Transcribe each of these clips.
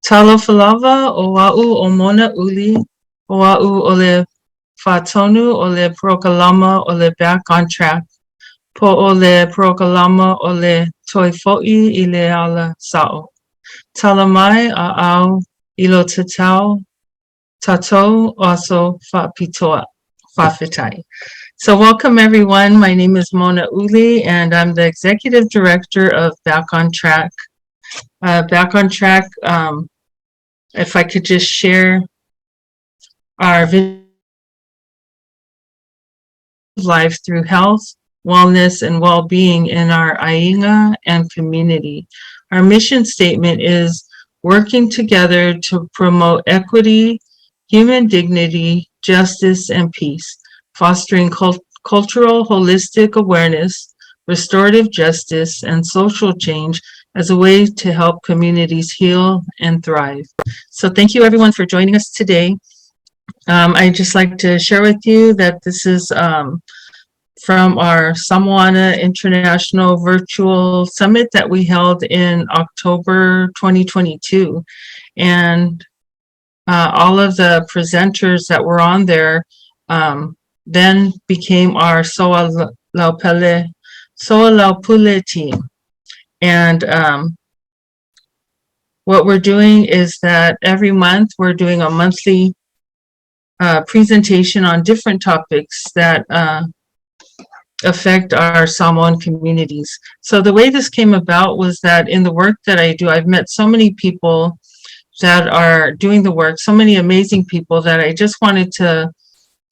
Talofalava oa'u o Mona Uli, oa'u ole Fatonu ole Prokalama ole Back on Track, po ole Prokalama ole Toifo'i ile ala sao. Talamai a'au ilo tatau, tatou also fa'pitoa, fa'fitai. So welcome everyone. My name is Mona Uli and I'm the Executive Director of Back on Track. Back on Track, if I could just share our vision of life through health, wellness, and well-being in our Ainga and community. Our mission statement is working together to promote equity, human dignity, justice, and peace, fostering cultural holistic awareness, restorative justice, and social change as a way to help communities heal and thrive. So thank you everyone for joining us today. I'd just like to share with you that this is from our Samoana International Virtual Summit that we held in October 2022. And all of the presenters that were on there then became our SOALAUPULE team. And what we're doing is that every month we're doing a monthly presentation on different topics that affect our Samoan communities. So the way this came about was that in the work that I do, I've met so many people that are doing the work, so many amazing people that I just wanted to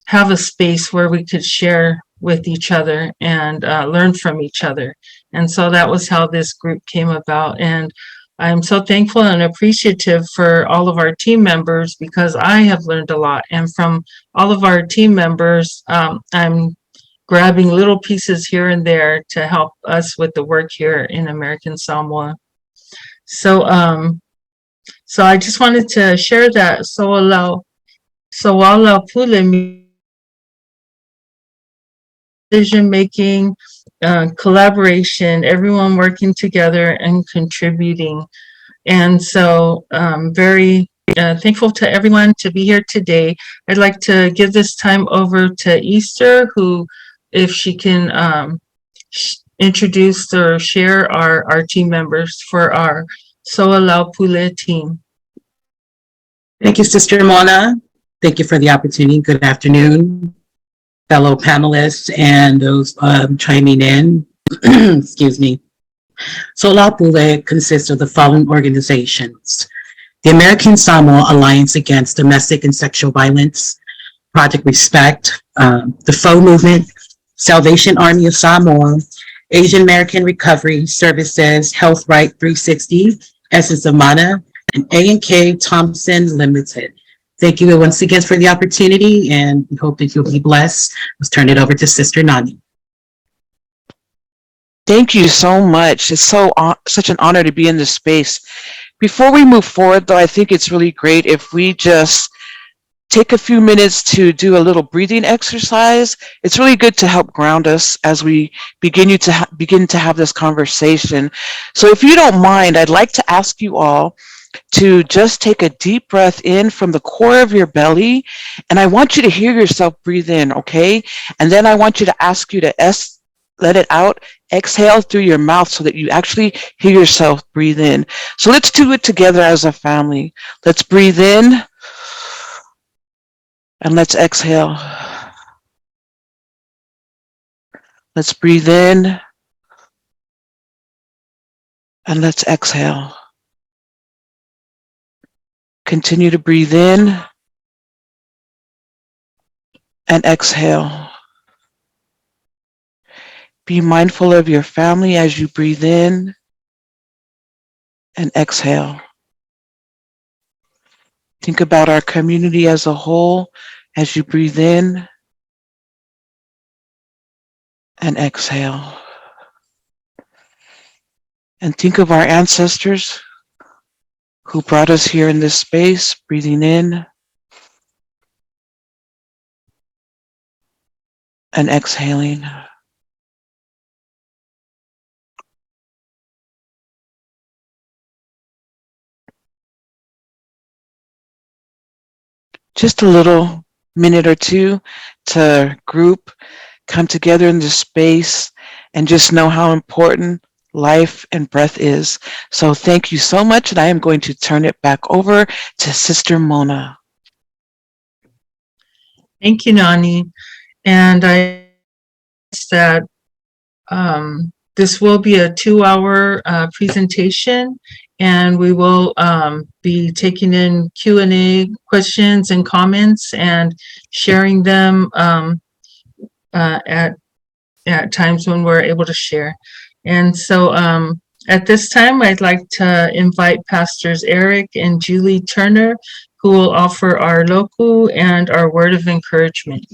have a space where we could share with each other and learn from each other. And so that was how this group came about. And I'm so thankful and appreciative for all of our team members because I have learned a lot. And from all of our team members, I'm grabbing little pieces here and there to help us with the work here in American Samoa. So I just wanted to share that SOALAUPULE decision making, collaboration, everyone working together and contributing. And so very thankful to everyone to be here today. I'd like to give this time over to Easther, who, if she can introduce or share our team members for our SOALAUPULE team. Thank you, Sister Mona. Thank you for the opportunity. Good afternoon, fellow panelists and those chiming in. Excuse me. SOALAUPULE consists of the following organizations: the American Samoa Alliance Against Domestic and Sexual Violence, Project Respectt, the FOU Movement, Salvation Army of Samoa, Asian American Recovery Services, Healthright 360, Essence of Mana, and AK Thomson Ltd. Thank you once again for the opportunity, and we hope that you'll be blessed. Let's turn it over to Sister Nani. Thank you so much. It's such an honor to be in this space. Before we move forward, though, I think it's really great if we just take a few minutes to do a little breathing exercise. It's really good to help ground us as we begin to have this conversation. So if you don't mind, I'd like to ask you all to just take a deep breath in from the core of your belly, and I want you to hear yourself breathe in, okay? And then I want you to ask you to let it out, exhale through your mouth so that you actually hear yourself breathe in. So let's do it together as a family. Let's breathe in and let's exhale. Let's breathe in and let's exhale. Continue to breathe in and exhale. Be mindful of your family as you breathe in and exhale. Think about our community as a whole as you breathe in and exhale. And think of our ancestors who brought us here in this space, breathing in and exhaling. just a little minute or two to group, come together in this space, and just know how important life and breath is. So thank you so much, and I am going to turn it back over to Sister Mona. Thank you, Nani. And I that this will be a 2-hour presentation, and we will be taking in Q&A questions and comments and sharing them at times when we're able to share. And so at this time, I'd like to invite Pastors Eric and Julie Turner, who will offer our loku and our word of encouragement.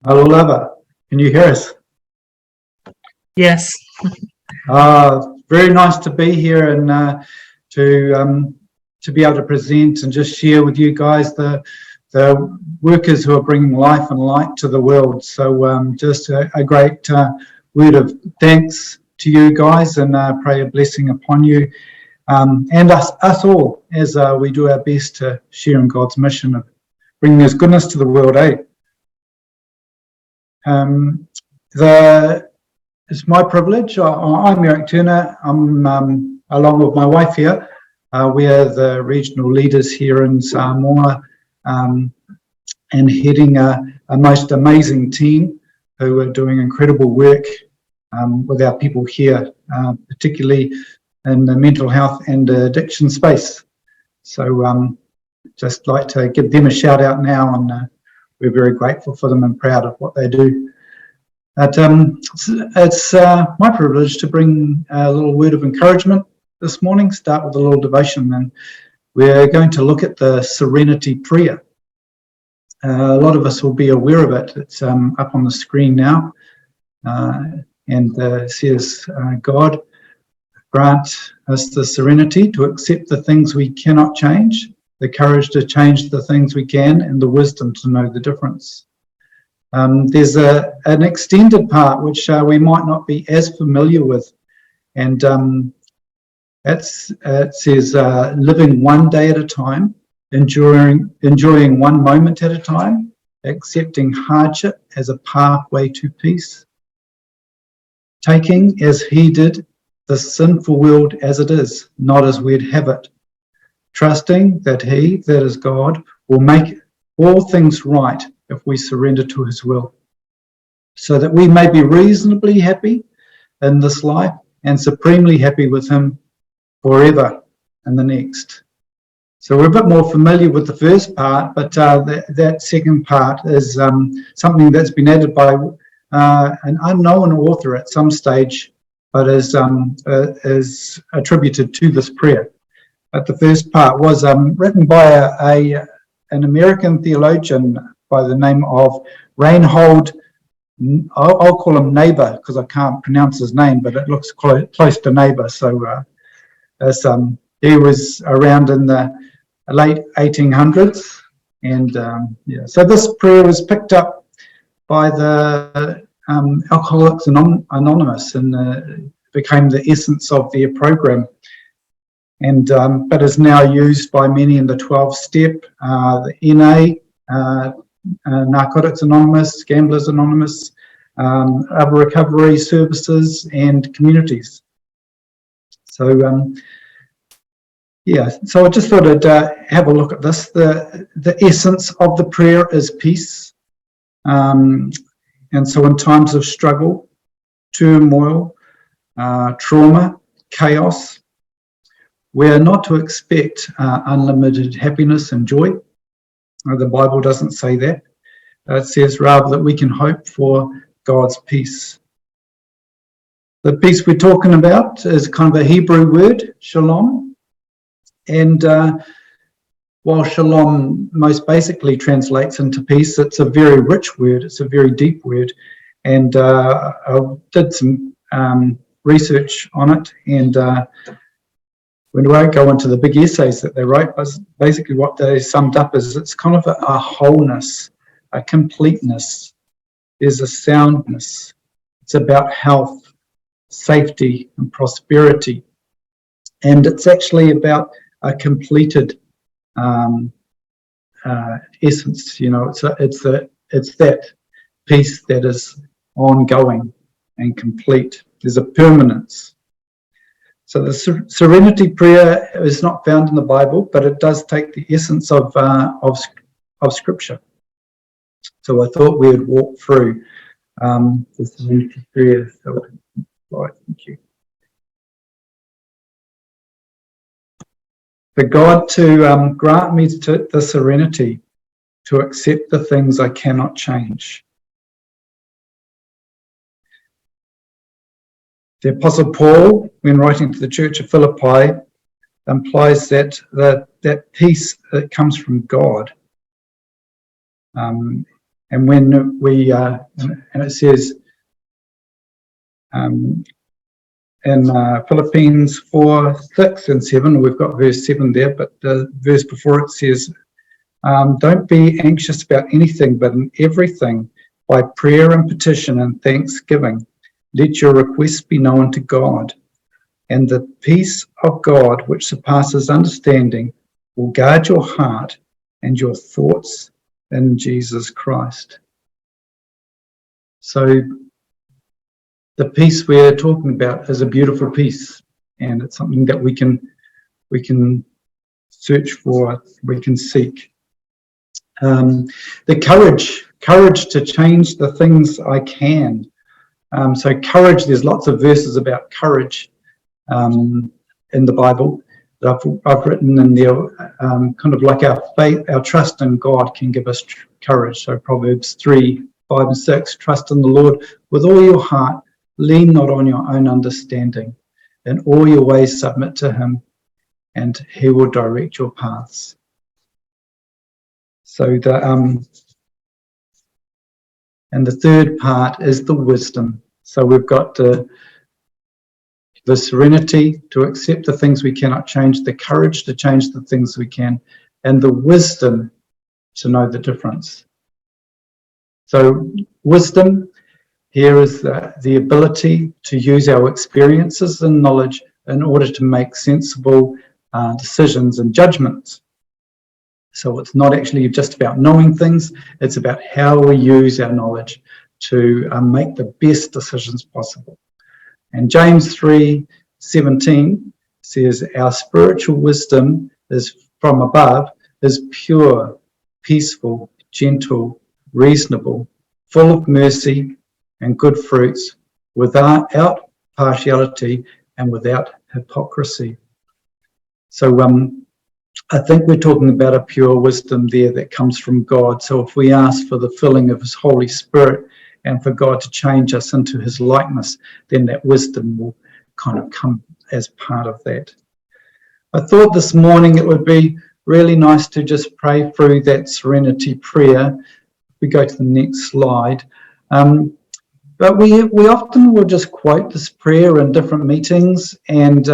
Aloha, can you hear us? Yes. Very nice to be here and to be able to present and just share with you guys the workers who are bringing life and light to the world. So just a great word of thanks to you guys, and pray a blessing upon you and us all as we do our best to share in God's mission of bringing His goodness to the world, It's my privilege. I'm Eric Turner. I'm along with my wife here. We are the regional leaders here in Samoa, and heading a most amazing team who are doing incredible work with our people here, particularly in the mental health and addiction space. So just like to give them a shout out now, and we're very grateful for them and proud of what they do. But it's my privilege to bring a little word of encouragement this morning. Start with a little devotion, and we're going to look at the Serenity Prayer. A lot of us will be aware of it. It's up on the screen now, and it says, God, grant us the serenity to accept the things we cannot change, the courage to change the things we can, and the wisdom to know the difference. There's an extended part which we might not be as familiar with, and it says living one day at a time, enjoying one moment at a time, accepting hardship as a pathway to peace, taking as He did the sinful world as it is, not as we'd have it, trusting that He, that is God, will make all things right if we surrender to His will, so that we may be reasonably happy in this life and supremely happy with Him forever in the next. So we're a bit more familiar with the first part, but that second part is something that's been added by an unknown author at some stage, but is attributed to this prayer. But the first part was written by an American theologian by the name of Reinhold, I'll call him Neighbor because I can't pronounce his name, but it looks close to Neighbor. So he was around in the late 1800s, and yeah. So this prayer was picked up by the Alcoholics Anonymous, and became the essence of their program, and but is now used by many in the 12-step, the NA, Narcotics Anonymous, Gamblers Anonymous, other recovery services and communities. So yeah, so I just thought I'd have a look at this. The essence of the prayer is peace, and so in times of struggle, turmoil, trauma, chaos, we're not to expect unlimited happiness and joy. The Bible doesn't say that. It says rather that we can hope for God's peace. The peace we're talking about is kind of a Hebrew word, shalom. And while shalom most basically translates into peace, it's a very rich word. It's a very deep word. And I did some research on it, and we won't go into the big essays that they wrote, but basically what they summed up is it's kind of a wholeness, a completeness. There's a soundness. It's about health, safety, and prosperity. And it's actually about a completed essence. You know, it's that peace that is ongoing and complete. There's a permanence. So the serenity prayer is not found in the Bible, but it does take the essence of Scripture. So I thought we would walk through the serenity prayer. So, right, thank you. For God to grant me the serenity to accept the things I cannot change. The Apostle Paul, when writing to the Church of Philippi, implies that peace that comes from God. And when we, and it says in Philippians 4, 6 and 7, we've got verse 7 there, but the verse before it says, don't be anxious about anything, but in everything, by prayer and petition and thanksgiving, let your requests be known to God, and the peace of God, which surpasses understanding, will guard your heart and your thoughts in Jesus Christ. So the peace we're talking about is a beautiful peace, and it's something that we can search for, we can seek. The courage to change the things I can. So courage, there's lots of verses about courage in the Bible that I've written in there, kind of like our faith, our trust in God can give us courage. So Proverbs 3, 5 and 6, trust in the Lord with all your heart, lean not on your own understanding, in all your ways submit to him, and he will direct your paths. So and the third part is the wisdom. So we've got the serenity to accept the things we cannot change, the courage to change the things we can, and the wisdom to know the difference. So wisdom here is the ability to use our experiences and knowledge in order to make sensible decisions and judgments. So it's not actually just about knowing things, it's about how we use our knowledge to make the best decisions possible. And James 3:17 says, our spiritual wisdom is from above, is pure, peaceful, gentle, reasonable, full of mercy and good fruits, without partiality and without hypocrisy. So I think we're talking about a pure wisdom there that comes from God. So if we ask for the filling of his Holy Spirit and for God to change us into his likeness, then that wisdom will kind of come as part of that. I thought this morning it would be really nice to just pray through that serenity prayer. We go to the next slide. But we often will just quote this prayer in different meetings, and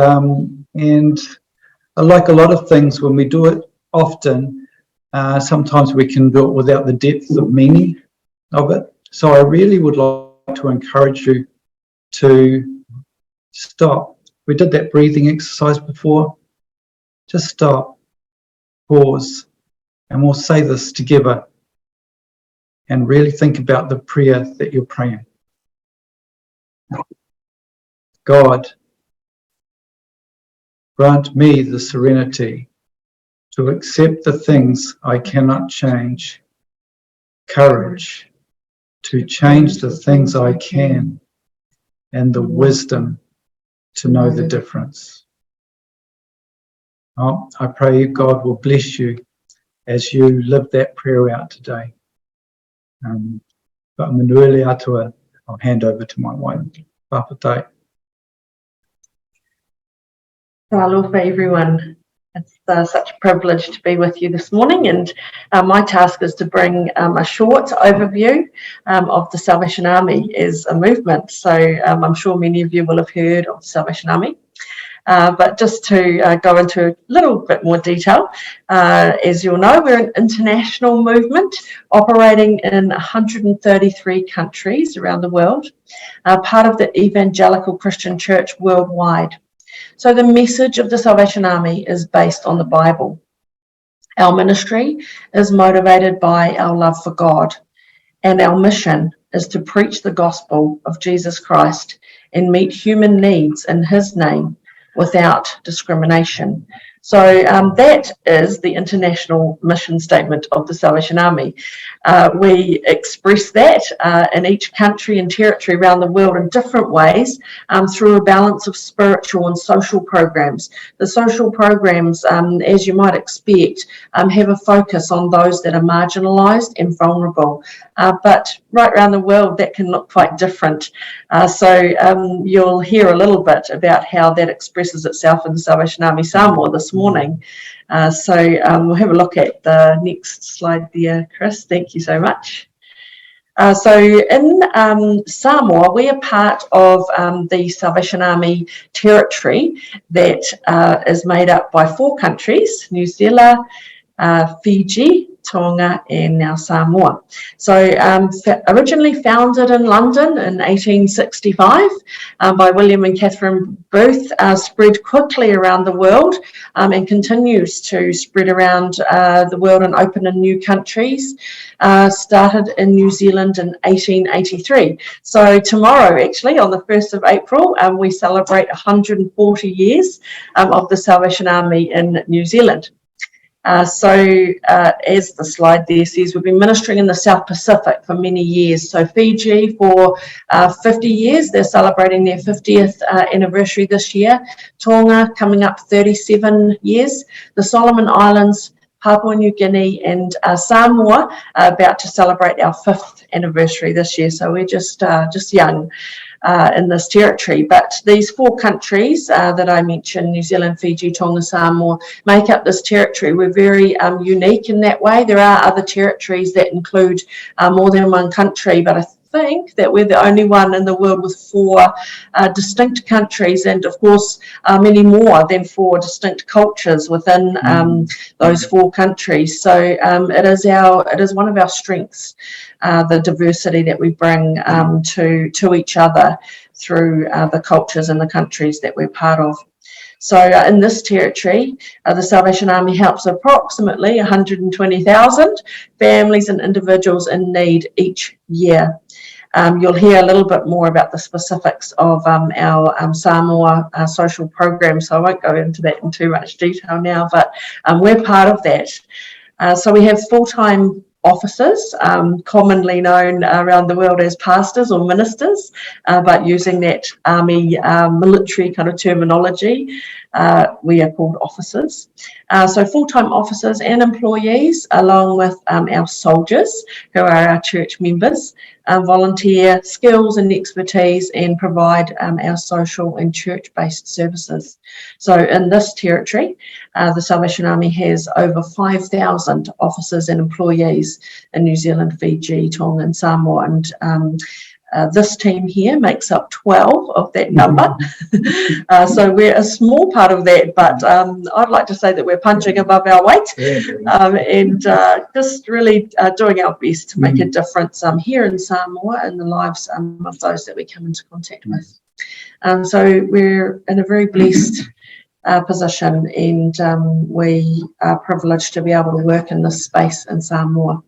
like a lot of things, when we do it often, sometimes we can do it without the depth of meaning of it. So I really would like to encourage you to stop. We did that breathing exercise before. Just stop, pause, and we'll say this together and really think about the prayer that you're praying. God, grant me the serenity to accept the things I cannot change, courage to change the things I can, and the wisdom to know the difference. Oh, I pray God will bless you as you live that prayer out today. But Mona Uli atua, I'll hand over to my wife. Papatai. Aloha everyone. It's such a privilege to be with you this morning, and my task is to bring a short overview of the Salvation Army as a movement. So I'm sure many of you will have heard of the Salvation Army, but just to go into a little bit more detail, as you'll know, we're an international movement operating in 133 countries around the world, part of the Evangelical Christian Church worldwide. So the message of the Salvation Army is based on the Bible. Our ministry is motivated by our love for God, and our mission is to preach the gospel of Jesus Christ and meet human needs in his name without discrimination. So that is the international mission statement of the Salvation Army. We express that in each country and territory around the world in different ways through a balance of spiritual and social programs. The social programs, as you might expect, have a focus on those that are marginalised and vulnerable. But right around the world, that can look quite different. So you'll hear a little bit about how that expresses itself in the Salvation Army Samoa this morning. We'll have a look at the next slide there, Chris. Thank you so much. So in Samoa, we are part of the Salvation Army territory that is made up by 4 countries: New Zealand, Fiji, Tonga, and now Samoa. So originally founded in London in 1865 by William and Catherine Booth, spread quickly around the world and continues to spread around the world and open in new countries. Started in New Zealand in 1883. So tomorrow, actually, on the 1st of April, we celebrate 140 years of the Salvation Army in New Zealand. As the slide there says, we've been ministering in the South Pacific for many years. So Fiji for 50 years, they're celebrating their 50th anniversary this year. Tonga coming up 37 years. The Solomon Islands, Papua New Guinea, and Samoa are about to celebrate our 5th anniversary this year. So we're just young in this territory. But these 4 countries that I mentioned, New Zealand, Fiji, Tonga, Samoa, make up this territory. We're very unique in that way. There are other territories that include more than one country, but I think that we're the only one in the world with 4 distinct countries, and of course many more than 4 distinct cultures within those 4 countries. So it is one of our strengths, the diversity that we bring to each other through the cultures and the countries that we're part of. So in this territory, the Salvation Army helps approximately 120,000 families and individuals in need each year. You'll hear a little bit more about the specifics of our Samoa social program, so I won't go into that in too much detail now, but we're part of that. So we have full-time officers, commonly known around the world as pastors or ministers, but using that army military kind of terminology, we are called officers. So full-time officers and employees, along with our soldiers, who are our church members, volunteer skills and expertise and provide our social and church-based services. So in this territory, the Salvation Army has over 5,000 officers and employees in New Zealand, Fiji, Tonga and Samoa, and this team here makes up 12 of that number. So we're a small part of that, but I'd like to say that we're punching above our weight and just really doing our best to make a difference here in Samoa in the lives of those that we come into contact with. So we're in a very blessed position, and we are privileged to be able to work in this space in Samoa.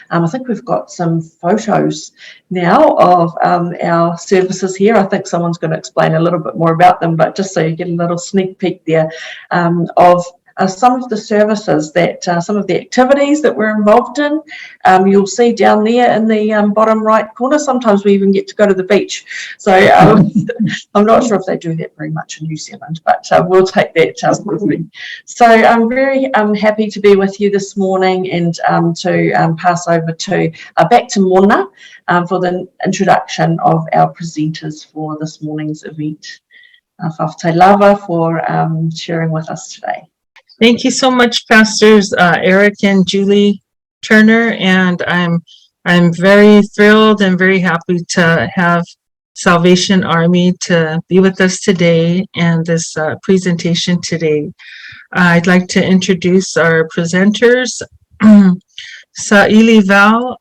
I think we've got some photos now of our services here. I think someone's going to explain a little bit more about them, but just so you get a little sneak peek there of some of the services that, some of the activities that we're involved in. You'll see down there in the bottom right corner, sometimes we even get to go to the beach. So I'm not sure if they do that very much in New Zealand, but we'll take that with me. So I'm very happy to be with you this morning and to pass over to back to Mona for the introduction of our presenters for this morning's event. Whawhate lava for sharing with us today. Thank you so much, Pastors Eric and Julie Turner, and I'm very thrilled and very happy to have Salvation Army to be with us today and this presentation today. I'd like to introduce our presenters. Sailivao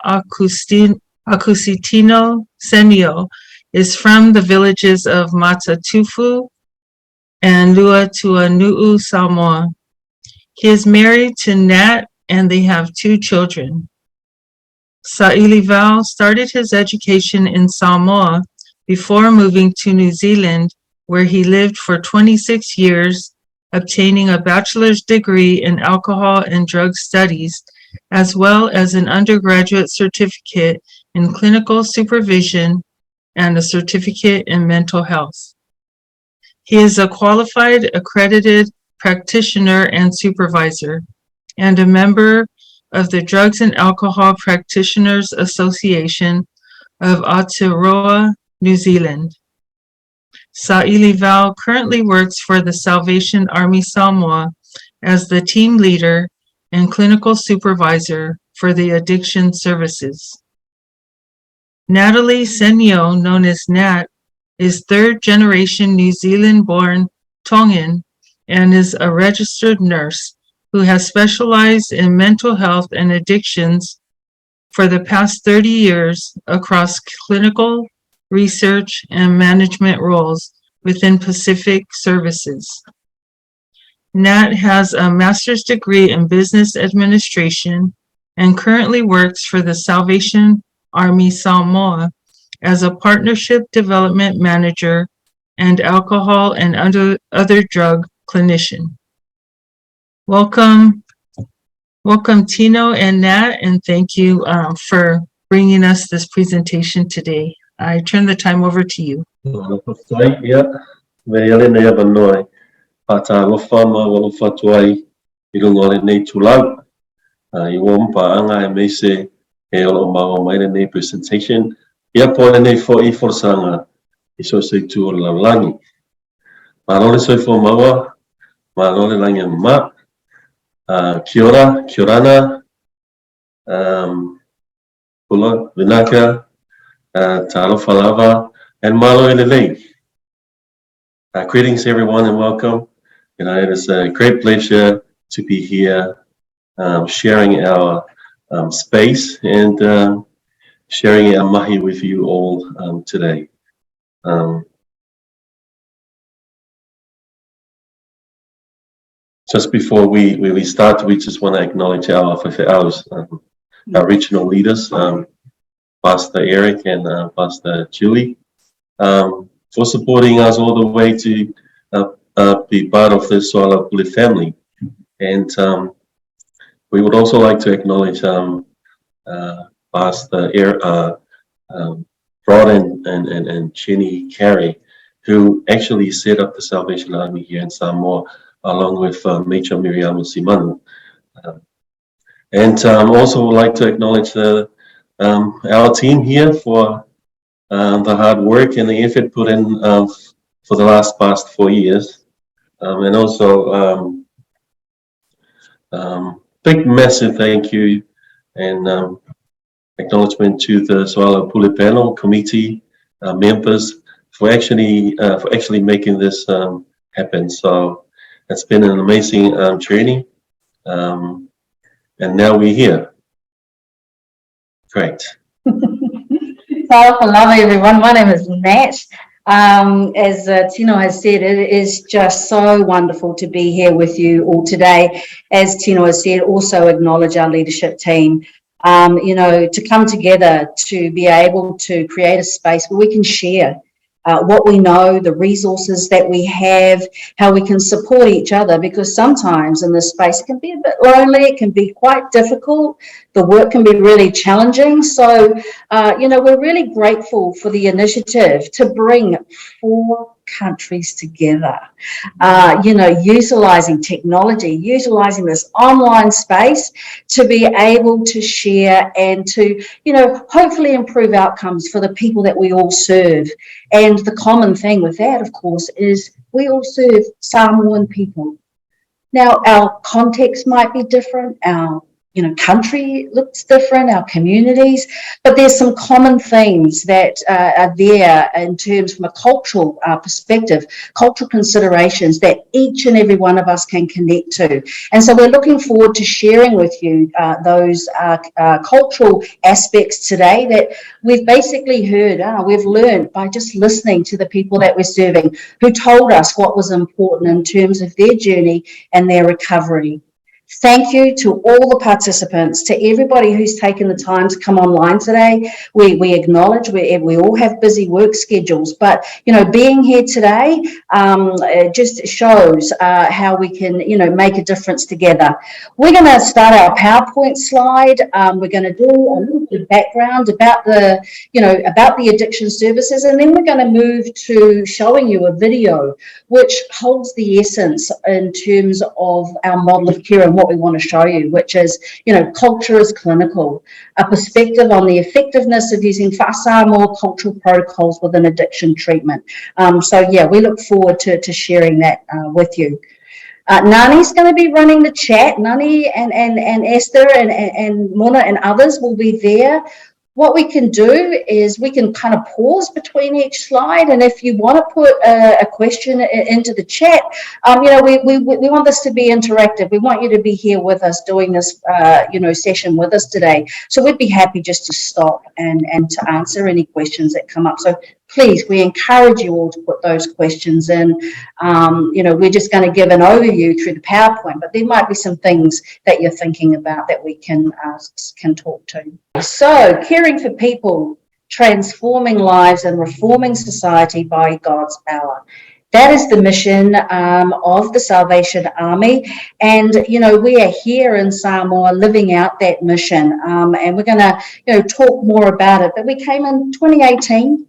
Aukusitino Senio is from the villages of Matatufu, and Luatuanu'u, Samoa. He is married to Nat and they have 2 children. Sailivao started his education in Samoa before moving to New Zealand, where he lived for 26 years, obtaining a bachelor's degree in alcohol and drug studies, as well as an undergraduate certificate in clinical supervision and a certificate in mental health. He is a qualified accredited practitioner and supervisor, and a member of the Drugs and Alcohol Practitioners Association of Aotearoa, New Zealand. Sailivao currently works for the Salvation Army Samoa as the team leader and clinical supervisor for the addiction services. Natalie Senio, known as Nat, is 3rd generation New Zealand-born Tongan and is a registered nurse who has specialized in mental health and addictions for the past 30 years across clinical, research, and management roles within Pacific Services. Nat has a master's degree in business administration and currently works for the Salvation Army Samoa as a partnership development manager and alcohol and other drug clinician. Welcome Tino and Nat, and thank you for bringing us this presentation today. I turn the time over to you. Presentation. Ia pole nei fo I forsanga I so se tu la langi. Malole so fo mawa, malole langi ma. Kia ora, kia orana. Pula, vinaka, talofa lava, and malo elevei. Greetings everyone and welcome. It is a great pleasure to be here sharing our space and sharing our mahi with you all today. Just before we start, we just want to acknowledge our FOU's, our regional leaders, Pastor Eric and Pastor Judy, for supporting us all the way to be part of the SOALAUPULE family. And we would also like to acknowledge Pastor Rod and Jenny Carey, who actually set up the Salvation Army here in Samoa, along with Major Miriam Simanu. And also would like to acknowledge our team here for the hard work and the effort put in for the past 4 years. And also big massive thank you and acknowledgement to the SOALAUPULE panel committee members for actually making this happen. So it's been an amazing journey, and now we're here. Great. Hello everyone, my name is Nat. As Tino has said, it is just so wonderful to be here with you all today. As Tino has said, also acknowledge our leadership team. To come together to be able to create a space where we can share what we know, the resources that we have, how we can support each other, because sometimes in this space it can be a bit lonely, it can be quite difficult, the work can be really challenging. So, we're really grateful for the initiative to bring 4 countries together, utilizing technology, utilizing this online space to be able to share and to, hopefully improve outcomes for the people that we all serve. And the common thing with that, of course, is we all serve Samoan people. Now, our context might be different, our country looks different, our communities, but there's some common themes that are there in terms from a cultural perspective, cultural considerations that each and every one of us can connect to. And so we're looking forward to sharing with you those cultural aspects today that we've basically heard, we've learned by just listening to the people that we're serving who told us what was important in terms of their journey and their recovery. Thank you to all the participants, to everybody who's taken the time to come online today. We acknowledge we all have busy work schedules, but being here today it just shows how we can make a difference together. We're going to start our PowerPoint slide. We're going to do a little bit of background about the about the addiction services, and then we're going to move to showing you a video which holds the essence in terms of our model of care and what we want to show you, which is, culture is clinical, a perspective on the effectiveness of using Samoa cultural protocols within addiction treatment. So yeah, we look forward to sharing that with you. Nani's going to be running the chat. Nani and Esther and Mona and others will be there. What we can do is we can kind of pause between each slide, and if you want to put a question into the chat, we want this to be interactive. We want you to be here with us doing this, session with us today. So we'd be happy just to stop and to answer any questions that come up. So please, we encourage you all to put those questions in. We're just going to give an overview through the PowerPoint, but there might be some things that you're thinking about that we can talk to. So, caring for people, transforming lives and reforming society by God's power. That is the mission of the Salvation Army, and we are here in Samoa living out that mission, and we're going to talk more about it. But we came in 2018.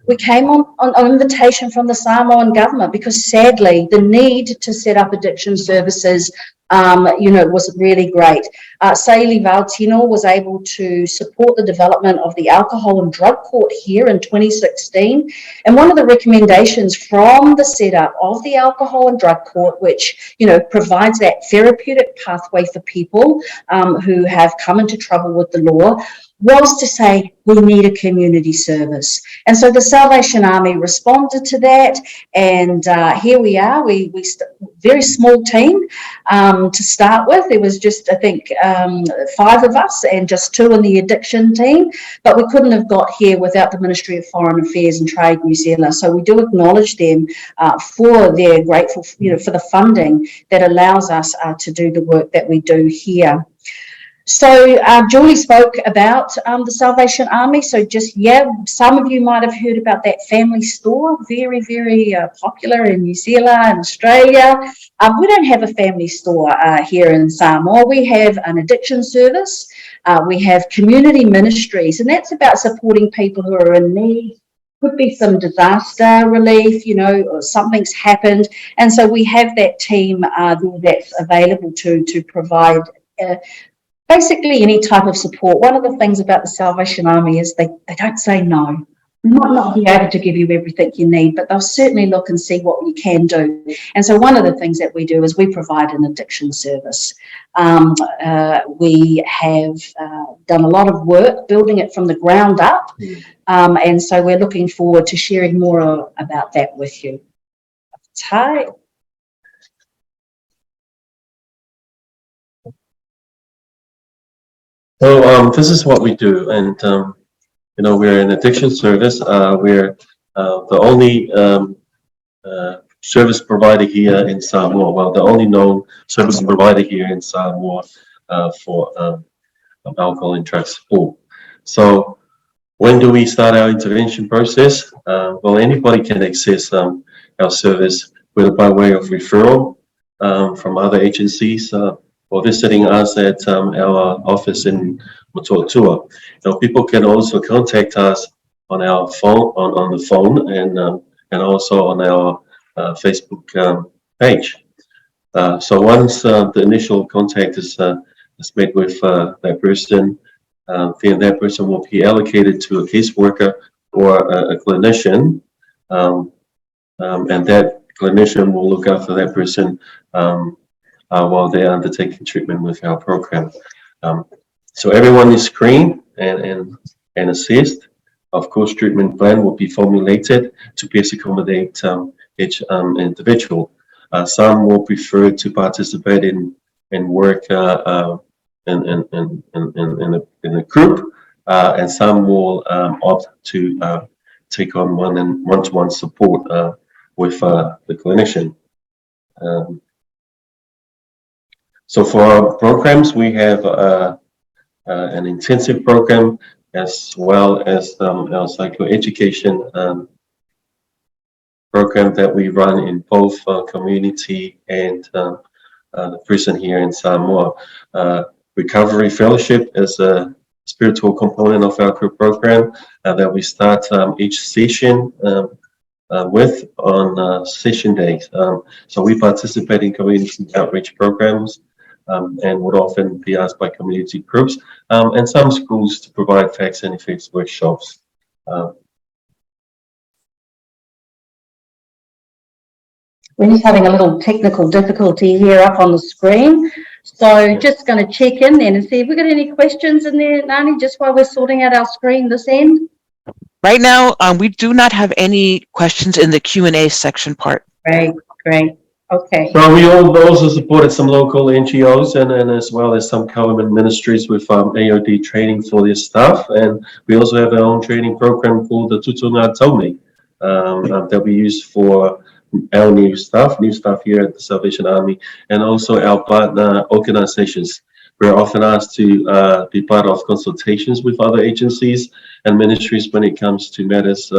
We came on invitation from the Samoan government because sadly the need to set up addiction services was really great. Sailivao Tino was able to support the development of the alcohol and drug court here in 2016. And one of the recommendations from the setup of the alcohol and drug court, which, provides that therapeutic pathway for people who have come into trouble with the law, was to say we need a community service. And so the Salvation Army responded to that, and here we are. We very small team to start with. There was just, I think, 5 of us and just 2 in the addiction team, but we couldn't have got here without the Ministry of Foreign Affairs and Trade New Zealand. So we do acknowledge them for their grateful, for the funding that allows us to do the work that we do here. So Julie spoke about the Salvation Army. So some of you might have heard about that family store, very, very popular in New Zealand and Australia. We don't have a family store here in Samoa. We have an addiction service. We have community ministries, and that's about supporting people who are in need. Could be some disaster relief, or something's happened. And so we have that team that's available to provide basically any type of support. One of the things about the Salvation Army is they don't say no. They might not be able to give you everything you need, but they'll certainly look and see what you can do. And so one of the things that we do is we provide an addiction service. We have done a lot of work building it from the ground up. And so we're looking forward to sharing more about that with you. Hi. So this is what we do, and we're an addiction service. We're the only service provider here in Samoa. Well, the only known service provider here in Samoa for alcohol and drug support. So when do we start our intervention process? Well, anybody can access our service, whether by way of referral from other agencies, or visiting us at our office in Motuatua. People can also contact us on our phone, on the phone, and also on our Facebook page. So once the initial contact is made with that person, then that person will be allocated to a caseworker or a clinician, and that clinician will look after that person while they're undertaking treatment with our program. So everyone is screened and assessed. Of course, treatment plan will be formulated to best accommodate each individual. Some will prefer to participate in work in a group, and some will opt to take on one-to-one support with the clinician. So for our programs, we have an intensive program as well as our psychoeducation program that we run in both community and the prison here in Samoa. Recovery Fellowship is a spiritual component of our group program that we start each session with on session days. So we participate in community outreach programs and would often be asked by community groups and some schools to provide facts and effects workshops. We're just having a little technical difficulty here up on the screen. So just going to check in then and see if we've got any questions in there, Nani, just while we're sorting out our screen this end. Right now, we do not have any questions in the Q&A section part. Great, great. Okay. Well, we also supported some local NGOs and as well as some government ministries with AOD training for their staff. And we also have our own training program called the Tutunga Taumi that we use for our new staff here at the Salvation Army, and also our partner organizations. We're often asked to be part of consultations with other agencies and ministries when it comes to matters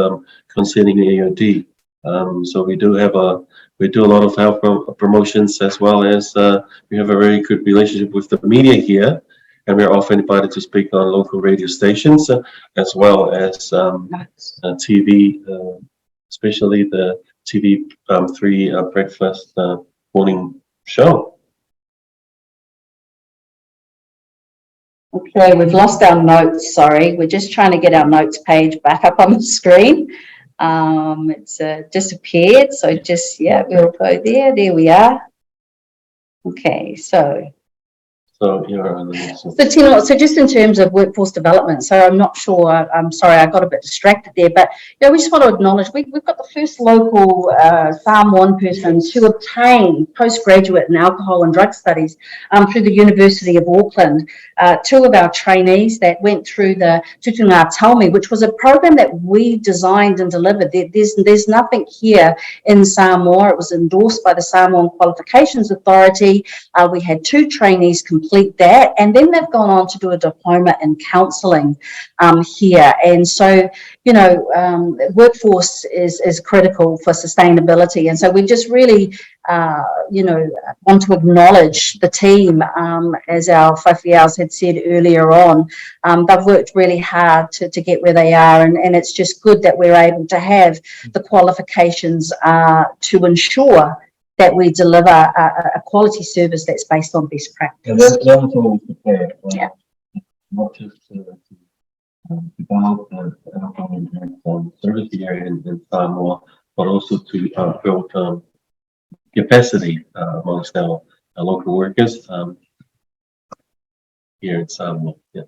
concerning AOD. So we do a lot of health promotions, as well as we have a very good relationship with the media here, and we're often invited to speak on local radio stations as well as TV, especially the TV3 breakfast morning show. Okay, we've lost our notes, sorry. We're just trying to get our notes page back up on the screen. It's disappeared, so just, yeah, we'll go there. There we are. Okay, so you're on the next one. So Tino, so just in terms of workforce development, so I'm not sure, I'm sorry, I got a bit distracted there, but we just want to acknowledge we've got the first local Samoan persons who obtained postgraduate in alcohol and drug studies through the University of Auckland. Two of our trainees that went through the Tutunga Taumi, which was a program that we designed and delivered. There's nothing here in Samoa. It was endorsed by the Samoan Qualifications Authority. We had two trainees complete that, and then they've gone on to do a diploma in counselling here. And so, workforce is critical for sustainability, and so we just really want to acknowledge the team, as our whawhiaus had said earlier on. They've worked really hard to get where they are, and it's just good that we're able to have the qualifications to ensure that we deliver a quality service that's based on best practice. That was always the plan. Yeah. Not just to develop the alcohol and drug service area in Samoa, but also to build capacity amongst our local workers here in Samoa. Yeah.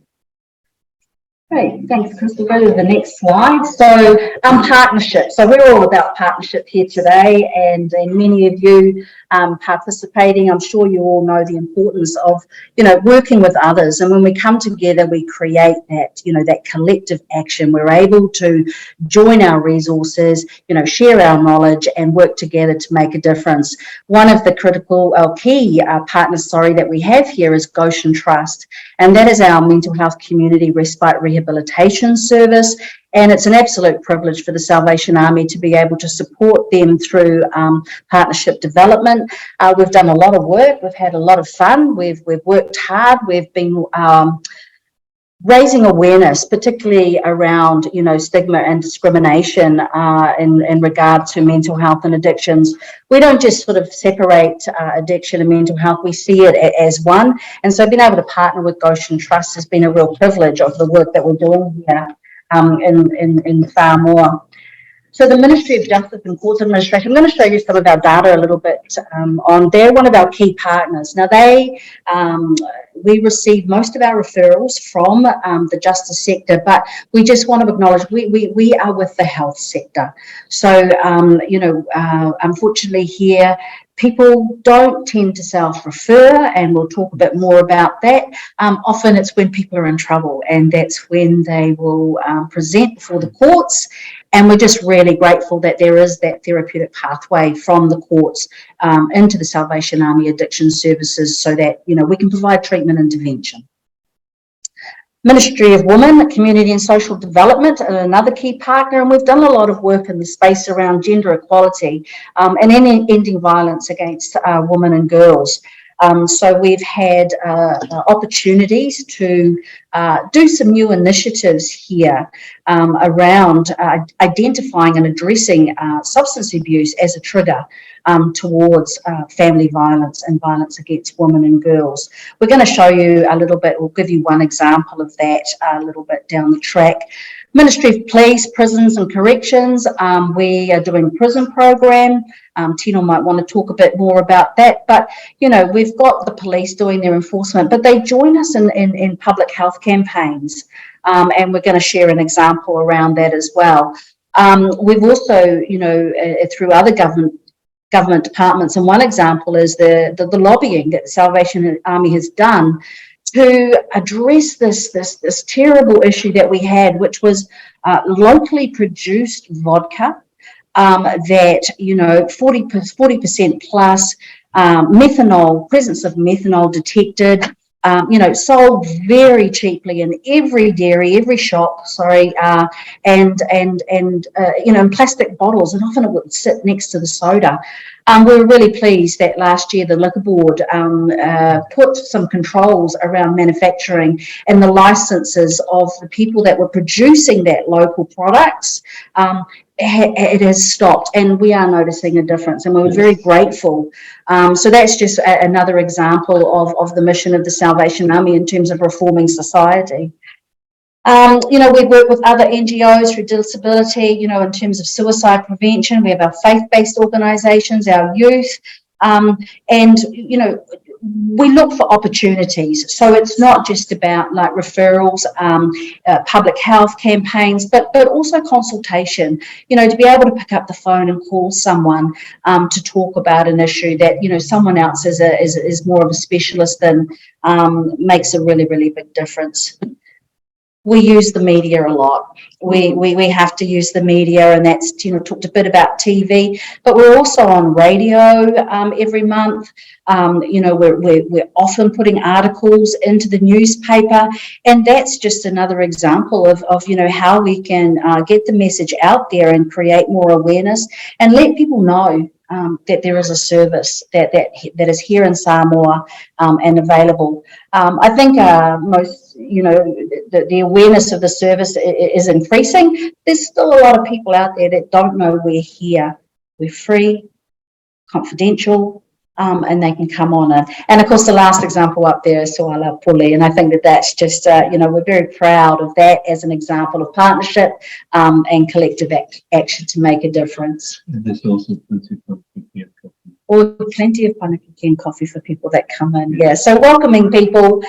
Great, thanks, Chris. We'll go to the next slide. So, partnership. So we're all about partnership here today, and many of you participating. I'm sure you all know the importance of, working with others. And when we come together, we create that, that collective action. We're able to join our resources, share our knowledge and work together to make a difference. One of the critical, key partners, that we have here is Goshen Trust, and that is our mental health community respite rehabilitation service. And it's an absolute privilege for the Salvation Army to be able to support them through partnership development. We've done a lot of work. We've had a lot of fun. We've worked hard. We've been raising awareness, particularly around, stigma and discrimination in regard to mental health and addictions. We don't just sort of separate addiction and mental health. We see it as one. And so being able to partner with Goshen Trust has been a real privilege of the work that we're doing here in Samoa. So the Ministry of Justice and Courts Administration, I'm going to show you some of our data a little bit on. They're one of our key partners. Now we receive most of our referrals from the justice sector, but we just want to acknowledge we are with the health sector. So, unfortunately here, people don't tend to self-refer, and we'll talk a bit more about that. Often it's when people are in trouble, and that's when they will present before the courts. And we're just really grateful that there is that therapeutic pathway from the courts into the Salvation Army Addiction Services, so that, we can provide treatment intervention. Ministry of Women, Community and Social Development, another key partner, and we've done a lot of work in the space around gender equality and ending violence against women and girls. So we've had opportunities to do some new initiatives here around identifying and addressing substance abuse as a trigger towards family violence and violence against women and girls. We're going to show you a little bit, we'll give you one example of that a little bit down the track. Ministry of Police, Prisons and Corrections, we are doing a prison program. Tino might want to talk a bit more about that, but we've got the police doing their enforcement, but they join us in public health campaigns, and we're going to share an example around that as well. We've also, through other government departments, and one example is the lobbying that the Salvation Army has done to address this terrible issue that we had, which was locally produced vodka that 40% plus methanol, presence of methanol detected, sold very cheaply in every dairy, every shop, and in plastic bottles, and often it would sit next to the soda. We were really pleased that last year the Liquor Board put some controls around manufacturing and the licenses of the people that were producing that local products. It has stopped, and we are noticing a difference, and we're very grateful. So that's just another example of the mission of the Salvation Army in terms of reforming society. We work with other NGOs through disability, in terms of suicide prevention. We have our faith-based organisations, our youth, and we look for opportunities. So it's not just about like referrals, public health campaigns, but also consultation, to be able to pick up the phone and call someone to talk about an issue that, someone else is more of a specialist in, makes a really, really big difference. We use the media a lot. We have to use the media, and that's, talked a bit about TV, but we're also on radio every month. We're often putting articles into the newspaper, and that's just another example of how we can get the message out there and create more awareness and let people know that there is a service that is here in Samoa and available. I think most, the awareness of the service is increasing. There's still a lot of people out there that don't know we're here. We're free, confidential, and they can come on. And of course, the last example up there is SOALAUPULE, and I think that's just, we're very proud of that as an example of partnership and collective action to make a difference. And there's also Plenty of panakiki and coffee for people that come in. Yeah, so welcoming people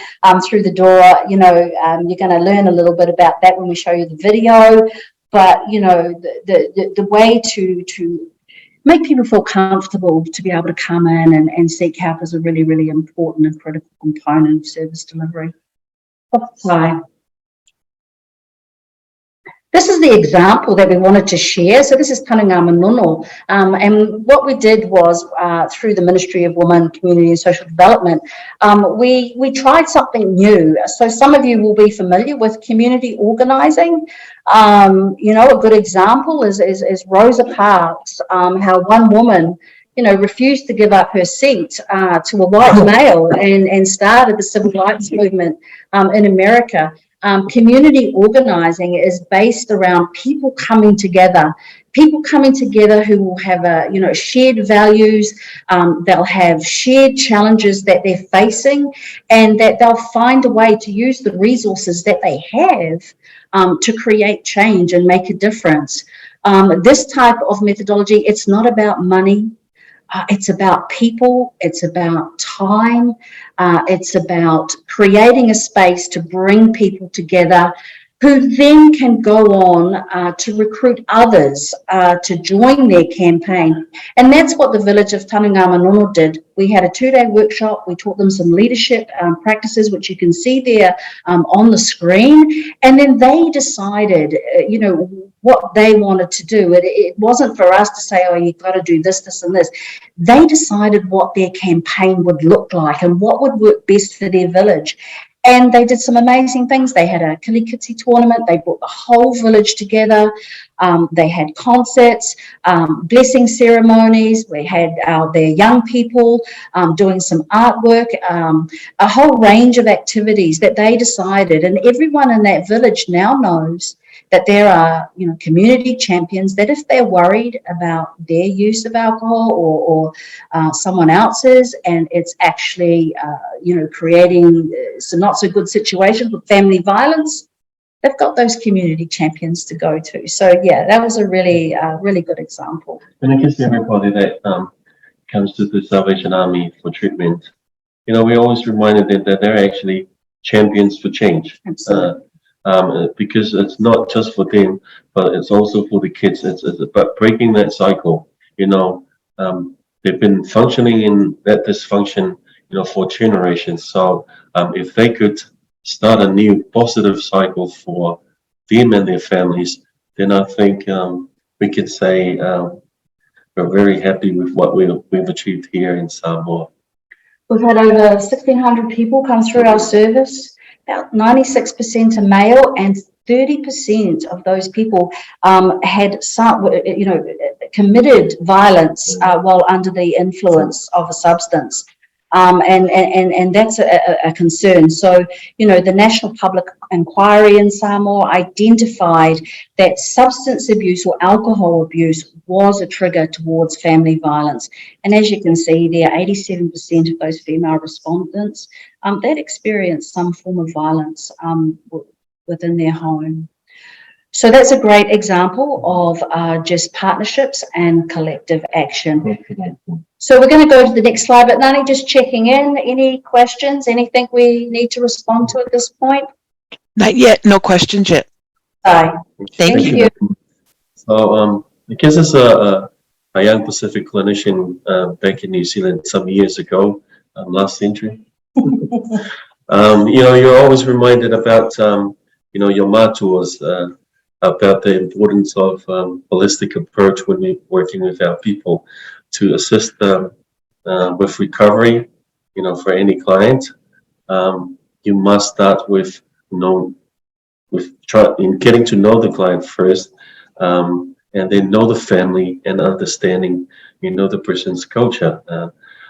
through the door. You're going to learn a little bit about that when we show you the video. But the way to make people feel comfortable to be able to come in and seek help is a really, really important and critical component of service delivery. Hi. This is the example that we wanted to share. So this is Tananga Manono. And what we did was, through the Ministry of Women, Community and Social Development, we tried something new. So some of you will be familiar with community organising. A good example is Rosa Parks, how one woman, refused to give up her seat to a white male and started the civil rights movement in America. Community organising is based around people coming together who will have shared values. They'll have shared challenges that they're facing, and that they'll find a way to use the resources that they have to create change and make a difference. This type of methodology, it's not about money. It's about people, it's about time, it's about creating a space to bring people together who then can go on to recruit others to join their campaign. And that's what the village of Tanungama did. We had a 2-day workshop. We taught them some leadership practices, which you can see there on the screen. And then they decided, what they wanted to do. It wasn't for us to say, oh, you've got to do this, this, and this. They decided what their campaign would look like and what would work best for their village. And they did some amazing things. They had a kilikiti tournament. They brought the whole village together. They had concerts, blessing ceremonies. We had their young people doing some artwork, a whole range of activities that they decided. And everyone in that village now knows that there are, community champions that if they're worried about their use of alcohol or someone else's, and it's actually, creating some not so good situations with family violence, they've got those community champions to go to. So yeah, that was a really, really good example. And I guess everybody that comes to the Salvation Army for treatment, we always reminded them that they're actually champions for change. Absolutely. Because it's not just for them, but it's also for the kids. It's about breaking that cycle. They've been functioning in that dysfunction, for generations. So if they could start a new positive cycle for them and their families, then I think we could say we're very happy with what we've achieved here in Samoa. We've had over 1,600 people come through our service. About 96% are male, and 30% of those people had some, committed violence while under the influence of a substance. And that's a concern. So, the National Public Inquiry in Samoa identified that substance abuse or alcohol abuse was a trigger towards family violence. And as you can see there, 87% of those female respondents that experienced some form of violence within their home. So that's a great example of just partnerships and collective action. So we're going to go to the next slide, but Nani, just checking in. Any questions? Anything we need to respond to at this point? Not yet. No questions yet. Aye. Thank you. So I guess as a young Pacific clinician back in New Zealand some years ago, last century, you're always reminded about, your mātuas, about the importance of holistic approach when we're working with our people to assist them with recovery. For any client, you must start with getting to know the client first, and then know the family and understanding, the person's culture.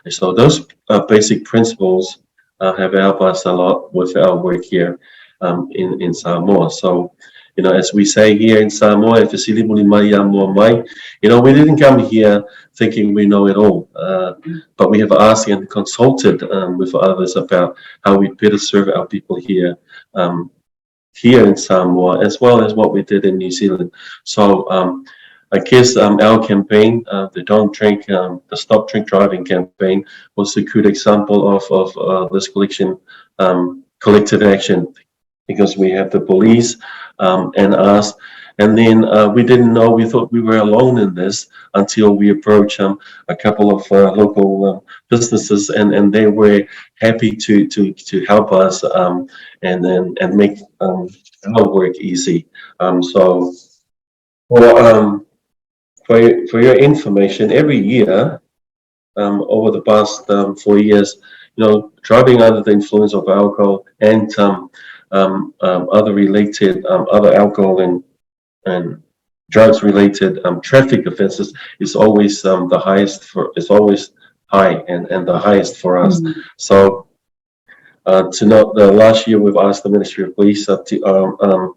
So those basic principles have helped us a lot with our work here in Samoa. So, as we say here in Samoa, if it's we didn't come here thinking we know it all, but we have asked and consulted with others about how we better serve our people here in Samoa, as well as what we did in New Zealand. So I guess our campaign, the Don't Drink, the Stop Drink Driving campaign, was a good example of this collective action, because we have the police and us, and then we didn't know, we thought we were alone in this until we approached a couple of local businesses, and they were happy to help us and make our work easy. So for your information, every year over the past 4 years, driving under the influence of alcohol and other related other alcohol and drugs related traffic offenses is always the highest is always high and the highest for us. So to note, last year we've asked the Ministry of Police up to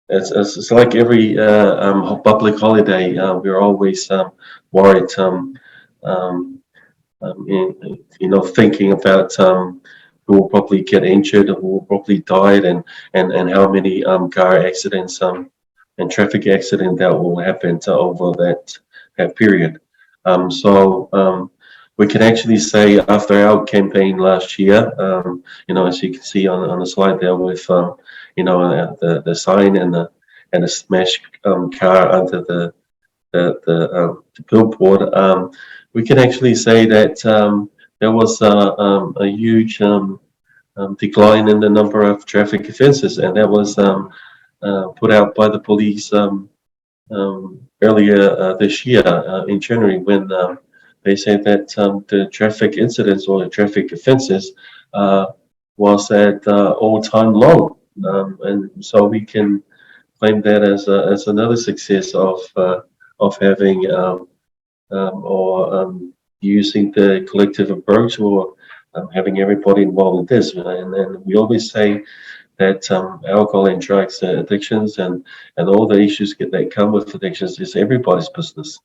it's like every public holiday, we're always worried, thinking about who will probably get injured, who will probably died, and how many car accidents and traffic accident that will happen over that period. We can actually say after our campaign last year, as you can see on the slide there with the sign and the smashed car under the billboard, we can actually say that there was a huge decline in the number of traffic offences, and that was put out by the police earlier this year in January, when they said that the traffic incidents or the traffic offences was at all-time low, and so we can claim that as another success of having using the collective approach, or having everybody involved in this. And we always say that alcohol and drugs addictions and all the issues that come with addictions is everybody's business.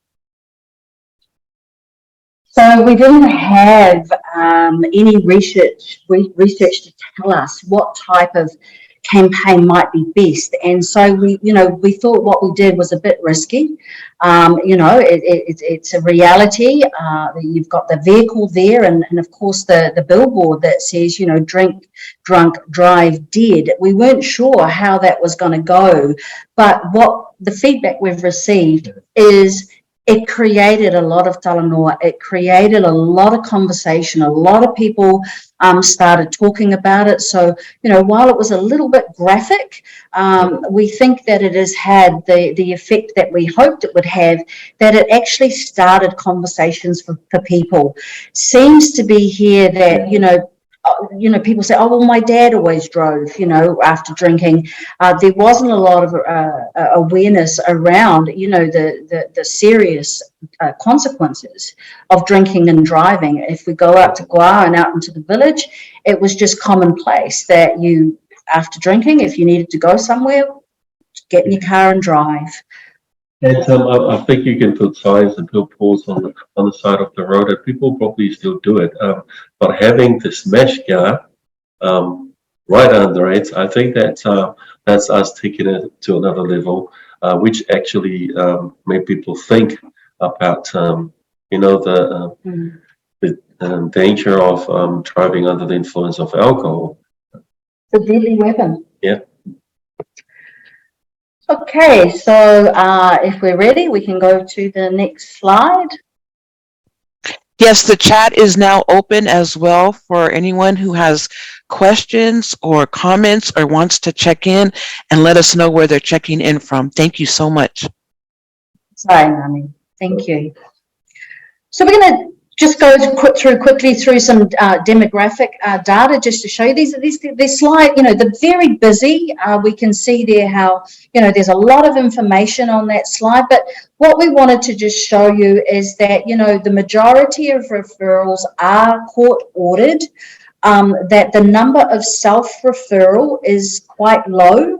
So we didn't have any research to tell us what type of campaign might be best, and so we thought what we did was a bit risky. It's a reality. You've got the vehicle there, and of course the billboard that says, drink, drunk, drive, dead. We weren't sure how that was going to go, but what the feedback we've received is it created a lot of talanoa. It created a lot of conversation. A lot of people started talking about it. So, while it was a little bit graphic, we think that it has had the effect that we hoped it would have, that it actually started conversations for people. Seems to be here that, people say, oh, well, my dad always drove, after drinking. There wasn't a lot of awareness around, the serious consequences of drinking and driving. If we go out to Goa and out into the village, it was just commonplace that you, after drinking, if you needed to go somewhere, get in your car and drive. And I think you can put signs and billboards on the side of the road, and people probably still do it. But having the smash car right under it, I think that's us taking it to another level, which actually made people think about the danger of driving under the influence of alcohol. The deadly weapon. Yeah. Okay, so if we're ready, we can go to the next slide. Yes, the chat is now open as well for anyone who has questions or comments or wants to check in and let us know where they're checking in from. Thank you so much. Sorry, Nani. Thank you. So we're going to just go quickly through some demographic data just to show you these slides. They're very busy. We can see there how, there's a lot of information on that slide. But what we wanted to just show you is that, the majority of referrals are court ordered, that the number of self-referral is quite low.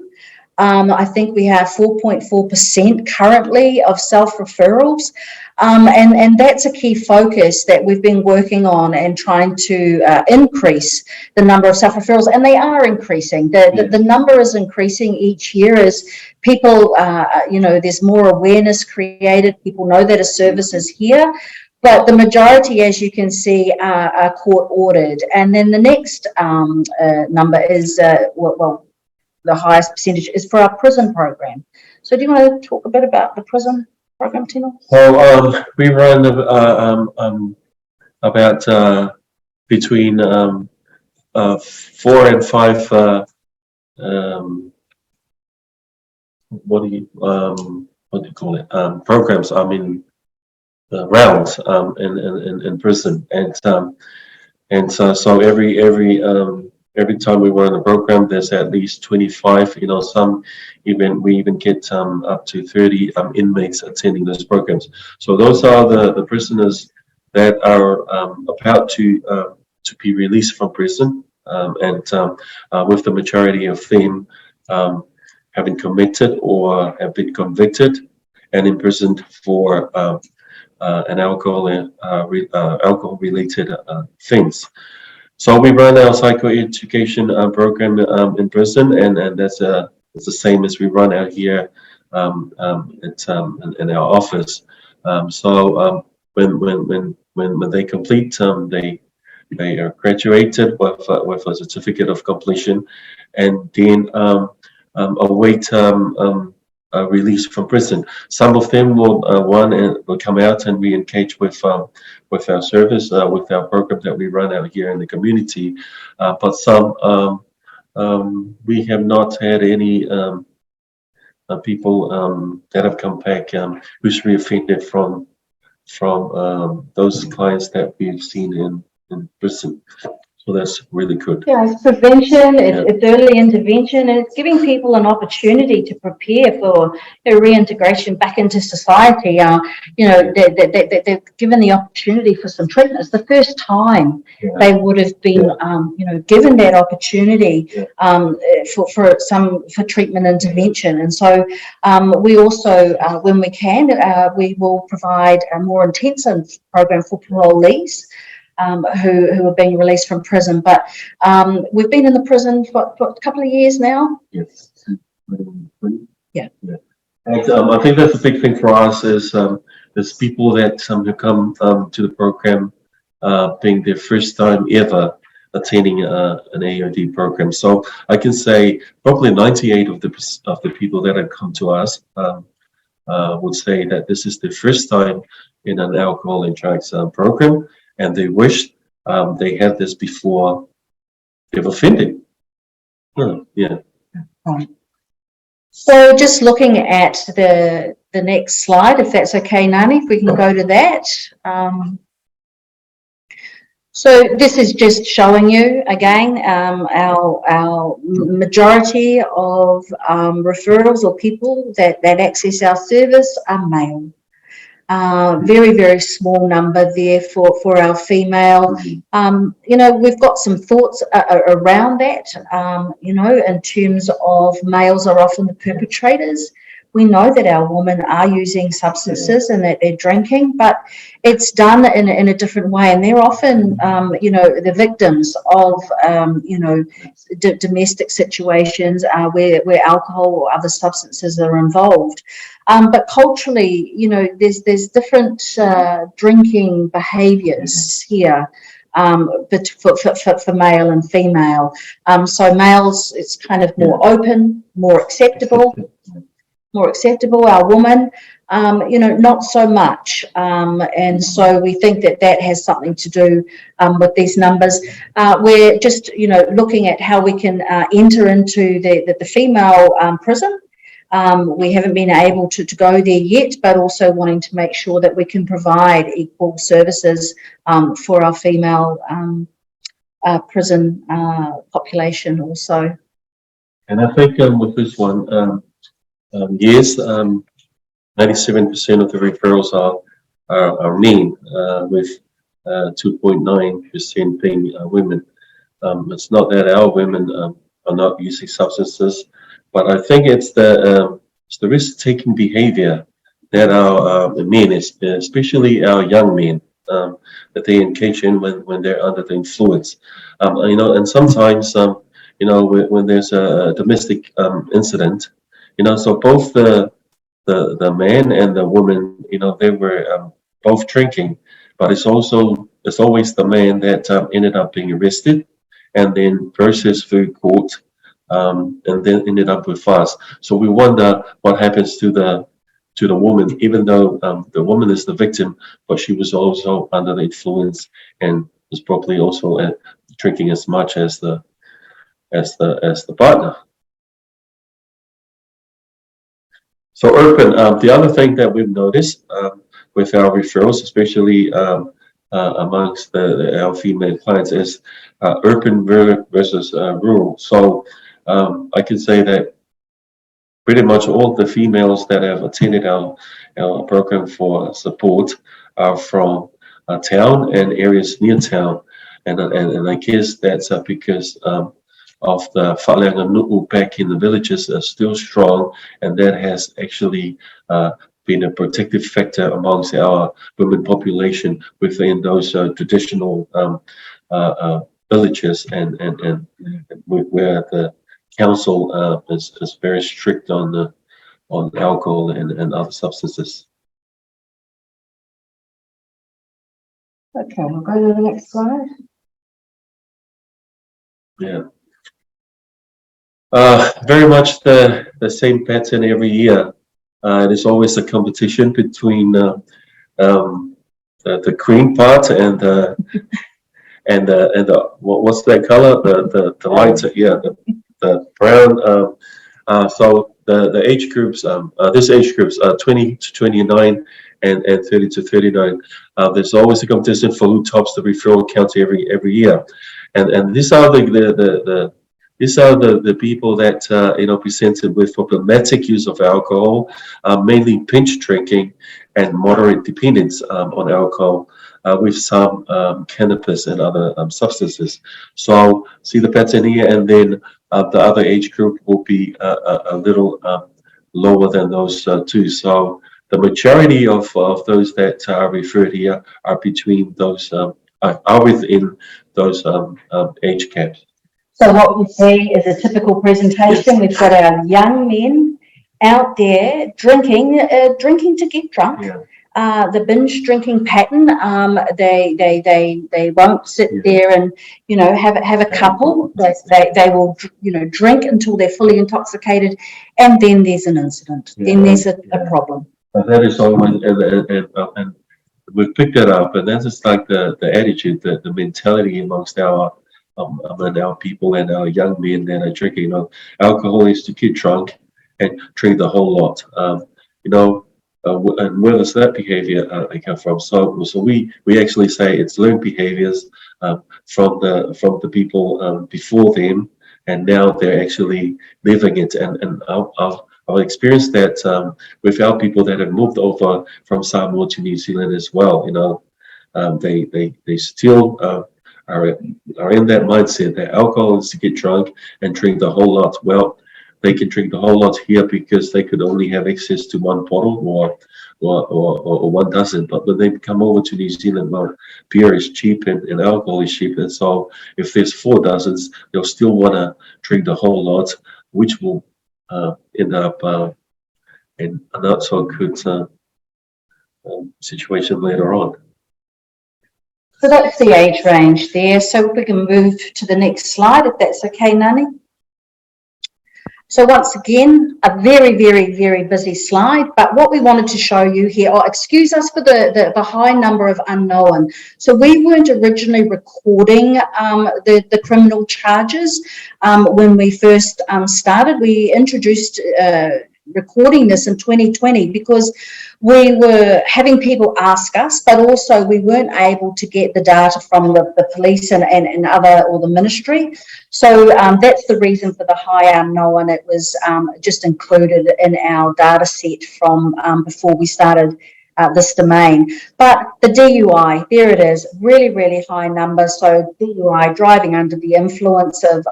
I think we have 4.4% currently of self-referrals. And that's a key focus that we've been working on and trying to increase the number of self-referrals, and they are increasing. The number is increasing each year as people, there's more awareness created. People know that a service is here, but the majority, as you can see, are court ordered. And then the next number is, the highest percentage is for our prison program. So do you want to talk a bit about the prison program, Tino? Well, we run about between 4 and 5 what do you call it, programs, rounds in prison, and so every time we run a program, there's at least 25. We even get up to 30 inmates attending those programs. So those are the prisoners that are about to be released from prison, and with the majority of them having committed or have been convicted and imprisoned for an alcohol-related things. So we run our psychoeducation program in prison, and that's it's the same as we run out here in our office. When they complete, they are graduated with a certificate of completion, and then await release from prison. Some of them will come out and we engage with our service, with our program that we run out here in the community. But some we have not had any people that have come back who's reoffended from those clients that we've seen in prison. So that's really good. Yeah, it's prevention, it's early intervention, and it's giving people an opportunity to prepare for their reintegration back into society. They're given the opportunity for some treatment. It's the first time they would have been, given that opportunity for treatment intervention. And so we also, when we can, we will provide a more intensive program for parolees. Who are being released from prison, but we've been in the prison for a couple of years now. Yes. Yeah. And I think that's a big thing for us is people that who come to the program being their first time ever attending an AOD program. So I can say probably 98 of the people that have come to us would say that this is their first time in an alcohol and drugs program. And they wish they had this before they've offended. Yeah. Right. So just looking at the next slide, if that's okay, Nani, if we can go to that. So this is just showing you again our majority of referrals or people that access our service are male. Very, very small number there for our female. We've got some thoughts around that, in terms of males are often the perpetrators. We know that our women are using substances and that they're drinking, but it's done in a different way. And they're often, the victims of, domestic situations where alcohol or other substances are involved. But culturally, there's different drinking behaviours here for male and female. So males, it's kind of more open, more acceptable. Our woman, not so much. And so we think that has something to do with these numbers. We're just, looking at how we can enter into the female prison. We haven't been able to go there yet, but also wanting to make sure that we can provide equal services for our female prison population also. And I think with this one, yes, 97% of the referrals are men, with 2.9% being women. It's not that our women are not using substances, but I think it's the risk-taking behavior that our men, especially our young men, that they engage in when they're under the influence. And sometimes, when there's a domestic incident, so both the man and the woman, they were both drinking, but it's always the man that ended up being arrested and then processed through court, and then ended up with us. So we wonder what happens to the woman, even though the woman is the victim, but she was also under the influence and was probably also drinking as much as the partner. So urban, the other thing that we've noticed with our referrals, especially amongst our female clients, is urban versus rural. So I can say that pretty much all the females that have attended our program for support are from town and areas near town, and I guess that's because of the whaleanga nu'u back in the villages are still strong, and that has actually been a protective factor amongst our women population within those traditional villages, and where the council is very strict on alcohol and other substances. Okay, we'll go to the next slide. Yeah. Very much the same pattern every year. There's always a competition between the green part and the what's that color? The lighter, yeah, the brown. So the age groups, this age groups 20 to 29 and 30 to 39. There's always a competition for who tops the referral count every year, and these are the people that presented with problematic use of alcohol, mainly binge drinking and moderate dependence on alcohol, with some cannabis and other substances. So see the pattern here, and then the other age group will be a little lower than those two. So the majority of those that are referred here are between those are within those age caps. So what we see is a typical presentation. We've got our young men out there drinking to get drunk. Yeah. The binge drinking pattern. They won't sit there and have a couple. They will drink until they're fully intoxicated, and then there's an incident. Yeah. Then there's a problem. That is always, and we've picked that up, and that's just like the attitude, the mentality amongst our people and our young men that are drinking. Alcohol is to get drunk and drink the whole lot. And where does that behavior come from? So we actually say it's learned behaviors from the people before them, and now they're actually living it. And I've experienced that with our people that have moved over from Samoa to New Zealand as well. They still are in that mindset that alcohol is to get drunk and drink the whole lot. Well, they can drink the whole lot here because they could only have access to one bottle or 1 dozen. But when they come over to New Zealand, well, beer is cheap and alcohol is cheap. And so if there's 4 dozens, they'll still want to drink the whole lot, which will end up in a not so good situation later on. So that's the age range there. So we can move to the next slide, if that's okay, Nani. So once again, a very, very, very busy slide, but what we wanted to show you here, excuse us for the high number of unknown. So we weren't originally recording the criminal charges when we first started. We introduced recording this in 2020 because we were having people ask us, but also we weren't able to get the data from the police and other, or the ministry. So that's the reason for the high unknown. It was just included in our data set from before we started this domain. But the DUI, there it is, really, really high number. So DUI, driving under the influence of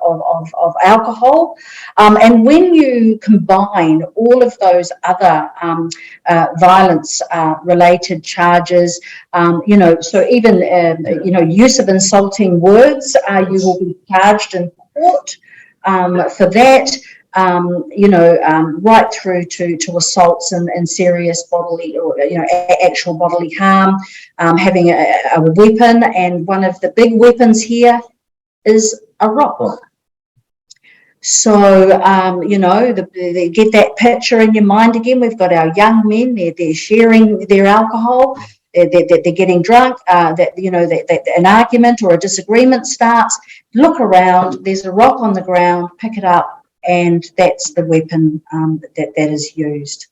alcohol. And when you combine all of those other violence related charges, so even, use of insulting words, you will be charged in court for that. Right through to assaults and serious bodily or actual bodily harm, having a weapon, and one of the big weapons here is a rock. So they get that picture in your mind again. We've got our young men, they're sharing their alcohol. They're getting drunk, that an argument or a disagreement starts. Look around, there's a rock on the ground, pick it up, and that's the weapon that is used.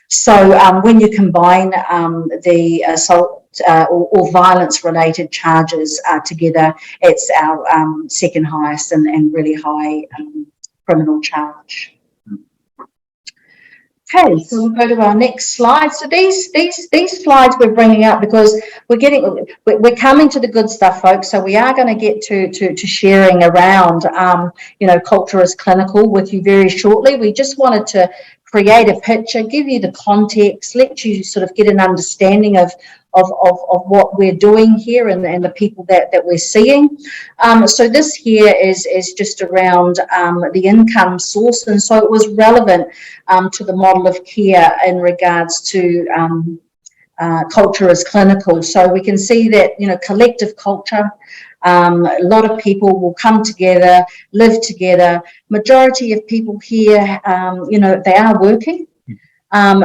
So when you combine the assault or violence-related charges together, it's our second highest and really high criminal charge. Okay, so we'll go to our next slide. So these slides we're bringing up because we're coming to the good stuff, folks. So we are going to get to sharing around, culture as clinical with you very shortly. We just wanted to create a picture, give you the context, let you sort of get an understanding of of what we're doing here and the people that we're seeing. So this here is just around the income source, and so it was relevant to the model of care in regards to culture as clinical. So we can see that, you know, collective culture, a lot of people will come together, live together. Majority of people here, you know, they are working.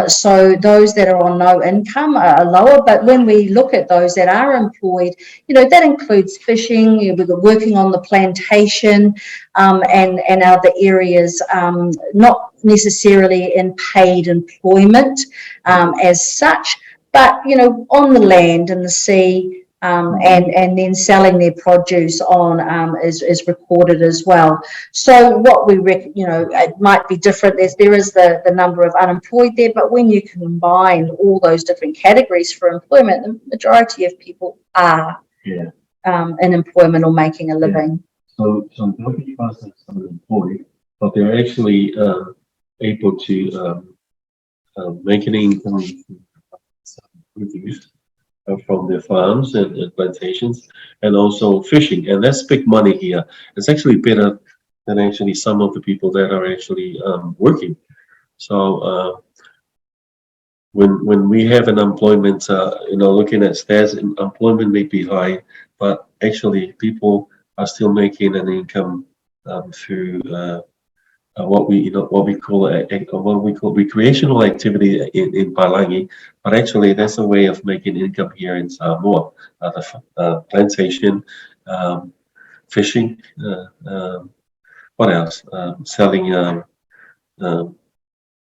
So those that are on no income are lower, but when we look at those that are employed, you know, that includes fishing, you know, we're working on the plantation, and other areas, not necessarily in paid employment as such, but, you know, on the land and the sea, and then selling their produce on is recorded as well. So what we you know, it might be different. There is the number of unemployed there, but when you combine all those different categories for employment, the majority of people are in employment or making a living. So working class is unemployed, but they're actually able to make an income produced from their farms and plantations, and also fishing, and that's big money here. It's actually better than actually some of the people that are actually working. So when we have an employment, you know, looking at stats, employment may be high, but actually people are still making an income through what we call recreational activity in Palangi, but actually that's a way of making income here in Samoa. The plantation, fishing, what else? Selling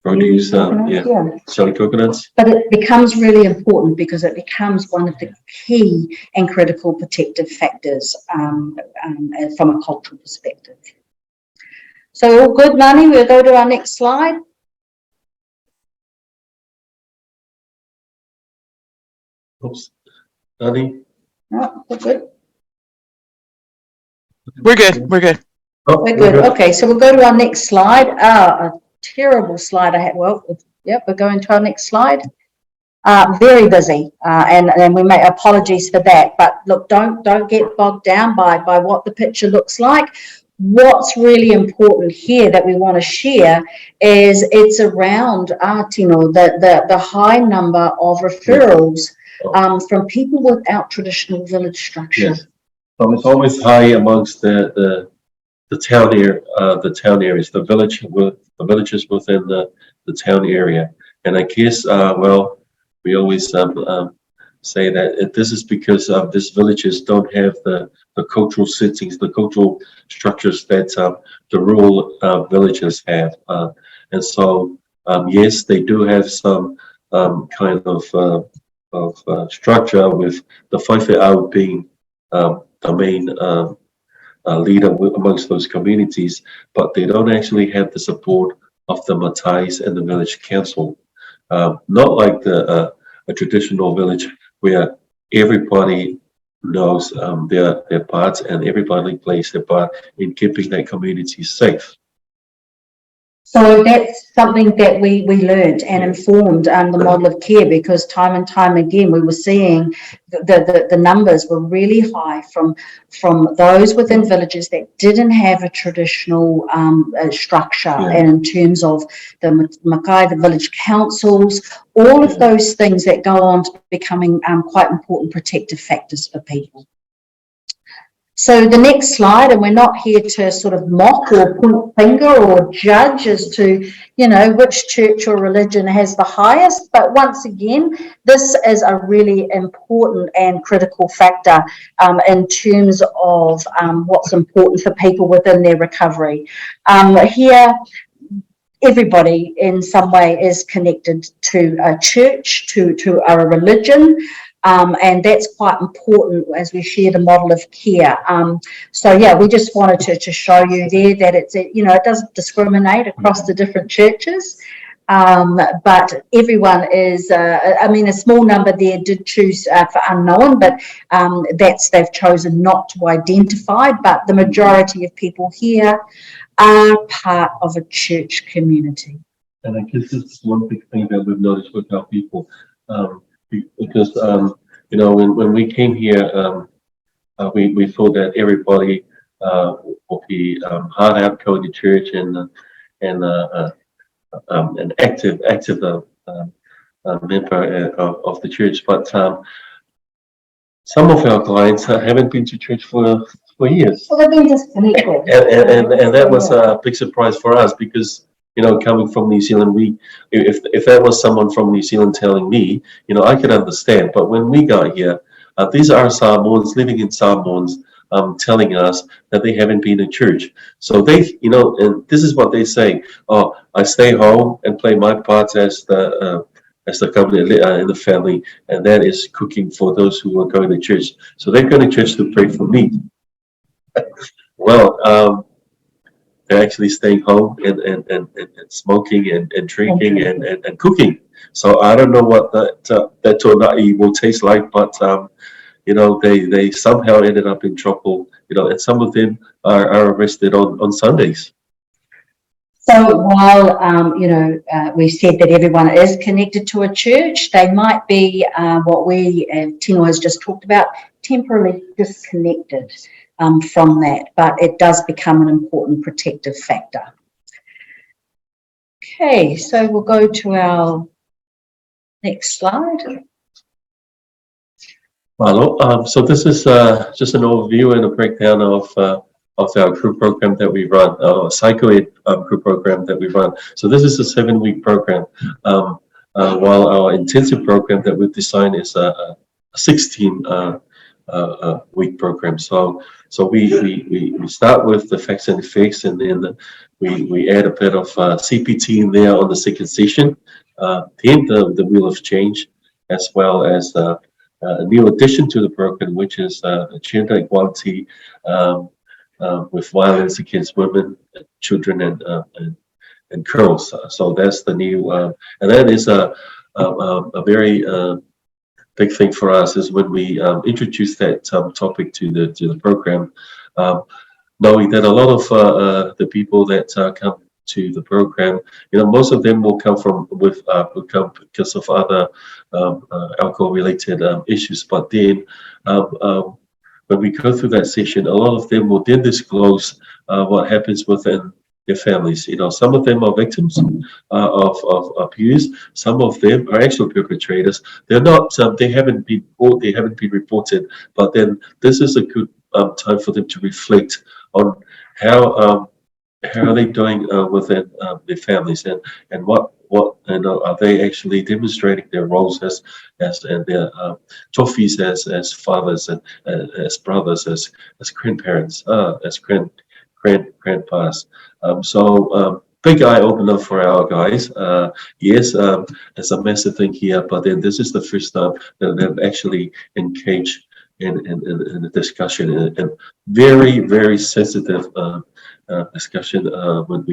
produce, selling coconuts. But it becomes really important because it becomes one of the key and critical protective factors from a cultural perspective. So all good, Nani? We'll go to our next slide. Oops, Nani? No, we're good. We're good. We're good. Oh, We're good. Okay, so we'll go to our next slide. A terrible slide I had. Well, yep, we're going to our next slide. Very busy, and we make apologies for that. But look, don't get bogged down by what the picture looks like. What's really important here that we want to share is it's around Tino, the high number of referrals from people without traditional village structure. Yes. So it's always high amongst the town areas, the villages within the town area. And I guess well, we always say that this is because these villages don't have the cultural settings, the cultural structures that the rural villages have. And so yes, they do have some kind of structure, with the whaiwheau being the main leader amongst those communities, but they don't actually have the support of the matais and the village council. Not like a traditional village where everybody knows their parts and everybody plays their part in keeping that community safe. So that's something that we learned and informed the model of care, because time and time again we were seeing the numbers were really high from those within villages that didn't have a traditional structure, and in terms of the Makai, the village councils, all of those things that go on to becoming quite important protective factors for people. So the next slide, and we're not here to sort of mock or point finger or judge as to, you know, which church or religion has the highest, but once again, this is a really important and critical factor in terms of what's important for people within their recovery. Here, everybody in some way is connected to a church, to a religion. And that's quite important as we share the model of care. So yeah, we just wanted to show you there that it's, you know, it doesn't discriminate across the different churches, but everyone is, I mean, a small number there did choose for unknown, but they've chosen not to identify, but the majority of people here are part of a church community. And I guess this is one big thing that we've noticed with our people, because you know, when we came here, we thought that everybody will be hard out going to church and an active member of the church, but some of our clients haven't been to church for years. Well, they've been disconnected. And that was a big surprise for us because, you know, coming from New Zealand, if that was someone from New Zealand telling me, you know, I could understand. But when we got here, these are Samoans living in Samoans telling us that they haven't been in church. So they, you know, and this is what they say: "Oh, I stay home and play my part as the covenant in the family, and that is cooking for those who are going to church. So they're going to church to pray for me." Well, they're actually staying home and smoking and drinking and cooking. So I don't know what that tonai will taste like, but you know, they somehow ended up in trouble. You know, and some of them are arrested on Sundays. So while, you know, we said that everyone is connected to a church, they might be what we, Tino has just talked about, temporarily disconnected from that, but it does become an important protective factor. Okay, so we'll go to our next slide. Hello. So this is just an overview and a breakdown of our crew program that we run, our psycho-ed crew program that we run. So this is a 7-week program, while our intensive program that we've designed is a 16-week program. So we start with the facts and effects, and then we add a bit of CPT in there on the second session, then the wheel of change, as well as a new addition to the program, which is gender equality with violence against women, children, and girls. So that's the new, and that is a very big thing for us, is when we introduce that topic to the program, knowing that a lot of the people that come to the program, you know, most of them will come because of other alcohol-related issues. But then, when we go through that session, a lot of them will then disclose what happens within their families. You know, some of them are victims of abuse. Some of them are actual perpetrators. They're not. They haven't been caught. They haven't been reported. But then this is a good time for them to reflect on how are they doing within their families, and what you know, are they actually demonstrating their roles as and their trophies as fathers and as brothers, as grandparents, as grandpas. So big eye opener for our guys. Yes, there's a massive thing here, but then this is the first time that they've actually engaged in the discussion, and very, very sensitive discussion when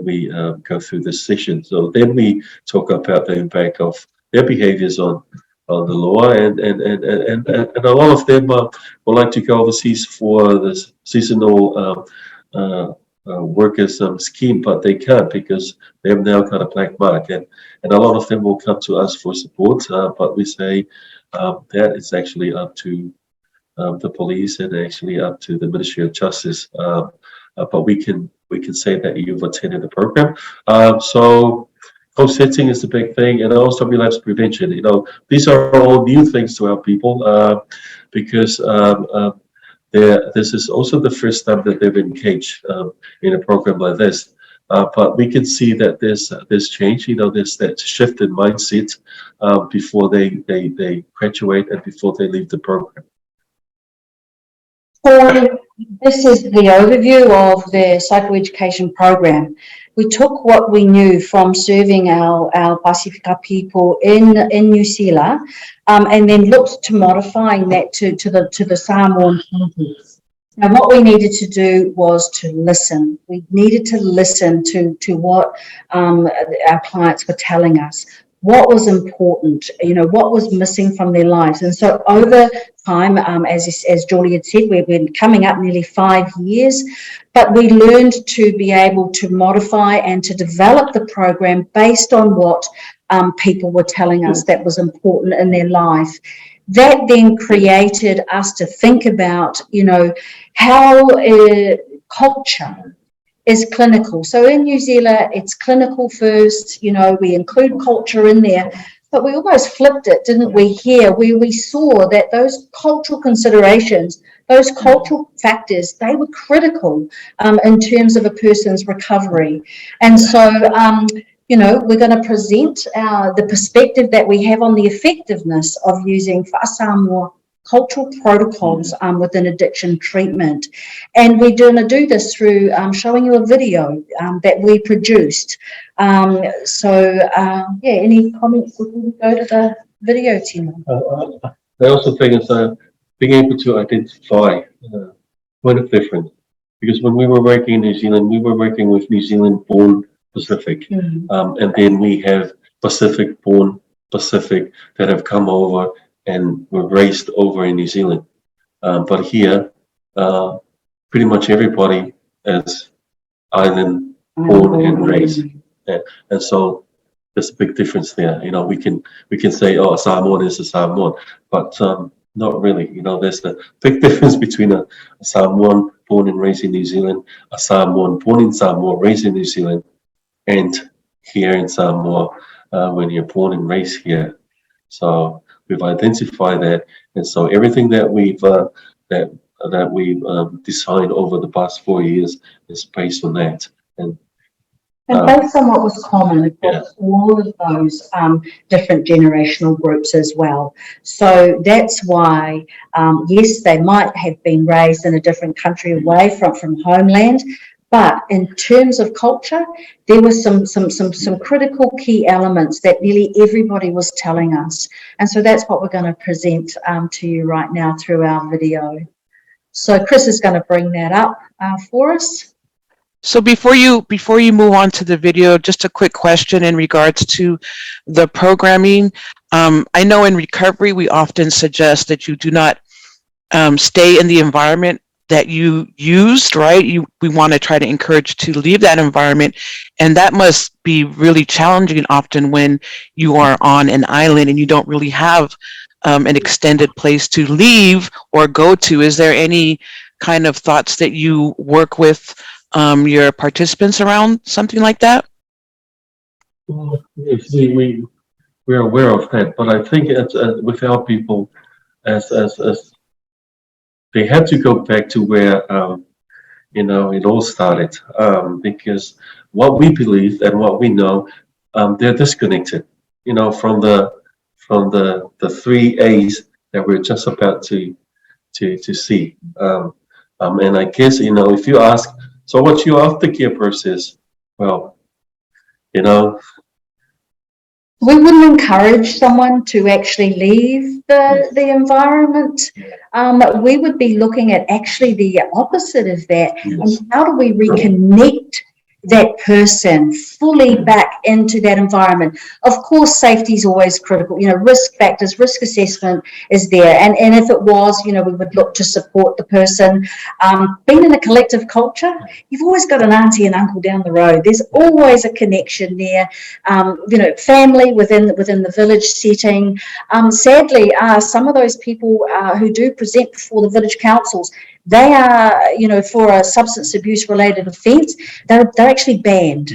we go through this session. So then we talk about the impact of their behaviors on the law, and a lot of them would like to go overseas for this seasonal workers scheme, but they can't because they have now got a black mark, and a lot of them will come to us for support, but we say that it's actually up to the police and actually up to the Ministry of Justice. But we can say that you've attended the program. So co-setting is the big thing, and also relapse prevention. You know, these are all new things to our people, because this is also the first time that they've engaged in a program like this. But we can see that there's change. You know, there's that shift in mindset before they graduate and before they leave the program. So this is the overview of the psychoeducation program. We took what we knew from serving our Pasifika people in New Zealand, and then looked to modifying that to the Samoan context. Now, what we needed to do was to listen. We needed to listen to what our clients were telling us. What was important, you know, what was missing from their lives. And so over time, as Judy had said, we've been coming up nearly 5 years, but we learned to be able to modify and to develop the program based on what people were telling us that was important in their life. that then created us to think about, you know, how culture is clinical. So in New Zealand, it's clinical first, you know, we include culture in there, but we almost flipped it, didn't we, here, where we saw that those cultural considerations, those cultural factors, they were critical in terms of a person's recovery. And so, you know, we're going to present the perspective that we have on the effectiveness of using Samoa cultural protocols within addiction treatment. And we're going to do this through showing you a video that we produced. Yeah, any comments before we go to the video, Tino? I also think it's being able to identify point of difference. Because when we were working in New Zealand, we were working with New Zealand-born Pacific. And then we have Pacific-born Pacific that have come over and were raised over in New Zealand. But here, pretty much everybody is island-born and raised. And so there's a big difference there. You know, we can say, oh, a Samoan is a Samoan, but not really. You know, there's a big difference between a Samoan born and raised in New Zealand, a Samoan born in Samoa, raised in New Zealand, and here in Samoa when you're born and raised here. So we've identified that, and so everything that we've designed over the past 4 years is based on that. And based on what was common across all of those different generational groups as well. So that's why, yes, they might have been raised in a different country away from homeland, but in terms of culture, there were some critical key elements that nearly everybody was telling us. And so that's what we're going to present to you right now through our video. So Chris is going to bring that up for us. So before you move on to the video, just a quick question in regards to the programming. I know in recovery, we often suggest that you do not stay in the environment that you used, right? We want to try to encourage to leave that environment. And that must be really challenging often when you are on an island and you don't really have an extended place to leave or go to. Is there any kind of thoughts that you work with your participants around something like that? Well, we're aware of that, but I think it's with our people, as they had to go back to where you know, it all started, because what we believe and what we know, they're disconnected, you know, from the 3 A's that we're just about to see. And I guess, you know, if you ask, so what's your aftercare process? Well, you know, We wouldn't encourage someone to actually leave the environment. We would be looking at actually the opposite of that. yes. And how do we reconnect that person fully back into that environment? Of course, safety is always critical. You know, risk factors, risk assessment is there. And if it was, you know, we would look to support the person. Being in a collective culture, you've always got an auntie and uncle down the road. There's always a connection there. You know, family within the village setting. Sadly, some of those people who do present before the village councils, they are, you know, for a substance abuse related offence, they're actually banned.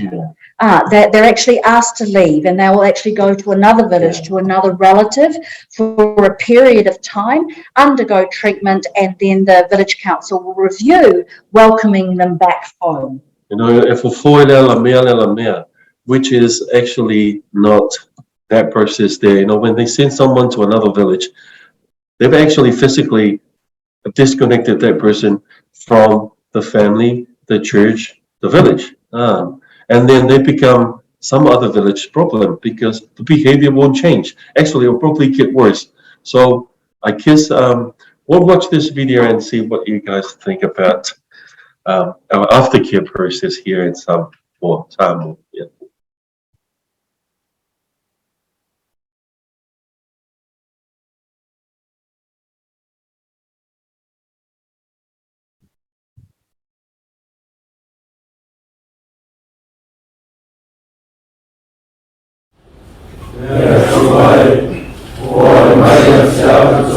They're actually asked to leave, and they will actually go to another village, to another relative for a period of time, undergo treatment, and then the village council will review welcoming them back home. You know, which is actually not that process there. You know, when they send someone to another village, they've actually physically disconnected that person from the family, the church, the village. And then they become some other village problem because the behavior won't change. Actually, it'll probably get worse. So I guess we'll watch this video and see what you guys think about our aftercare process here in Samoa. Yeah. That's why, for myself,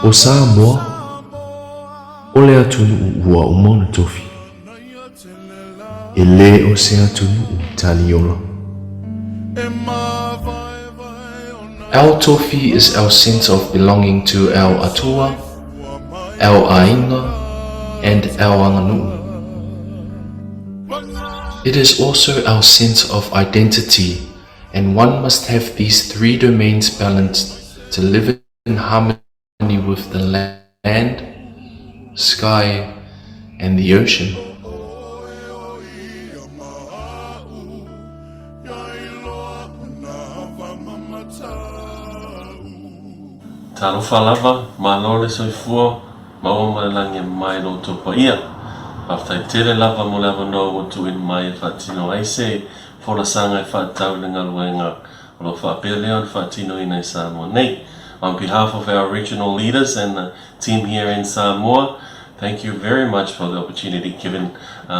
O Samoa, o le atunu ua umona tofi. E le o se atunu Taniola. Our tofi is our sense of belonging to our atua, our ainga, and our anganuu. It is also our sense of identity, and one must have these three domains balanced to live in harmony with the land, sky, and the ocean. Talofa lava, malole soifua, maoma lange mai lo topa ia. After tele lava mo lava no watu in mai fatino aise, for la sanga e fatau le ngaluenga, lo fa peleon fatino ina Samoa nei. On behalf of our regional leaders and the team here in Samoa, thank you very much for the opportunity given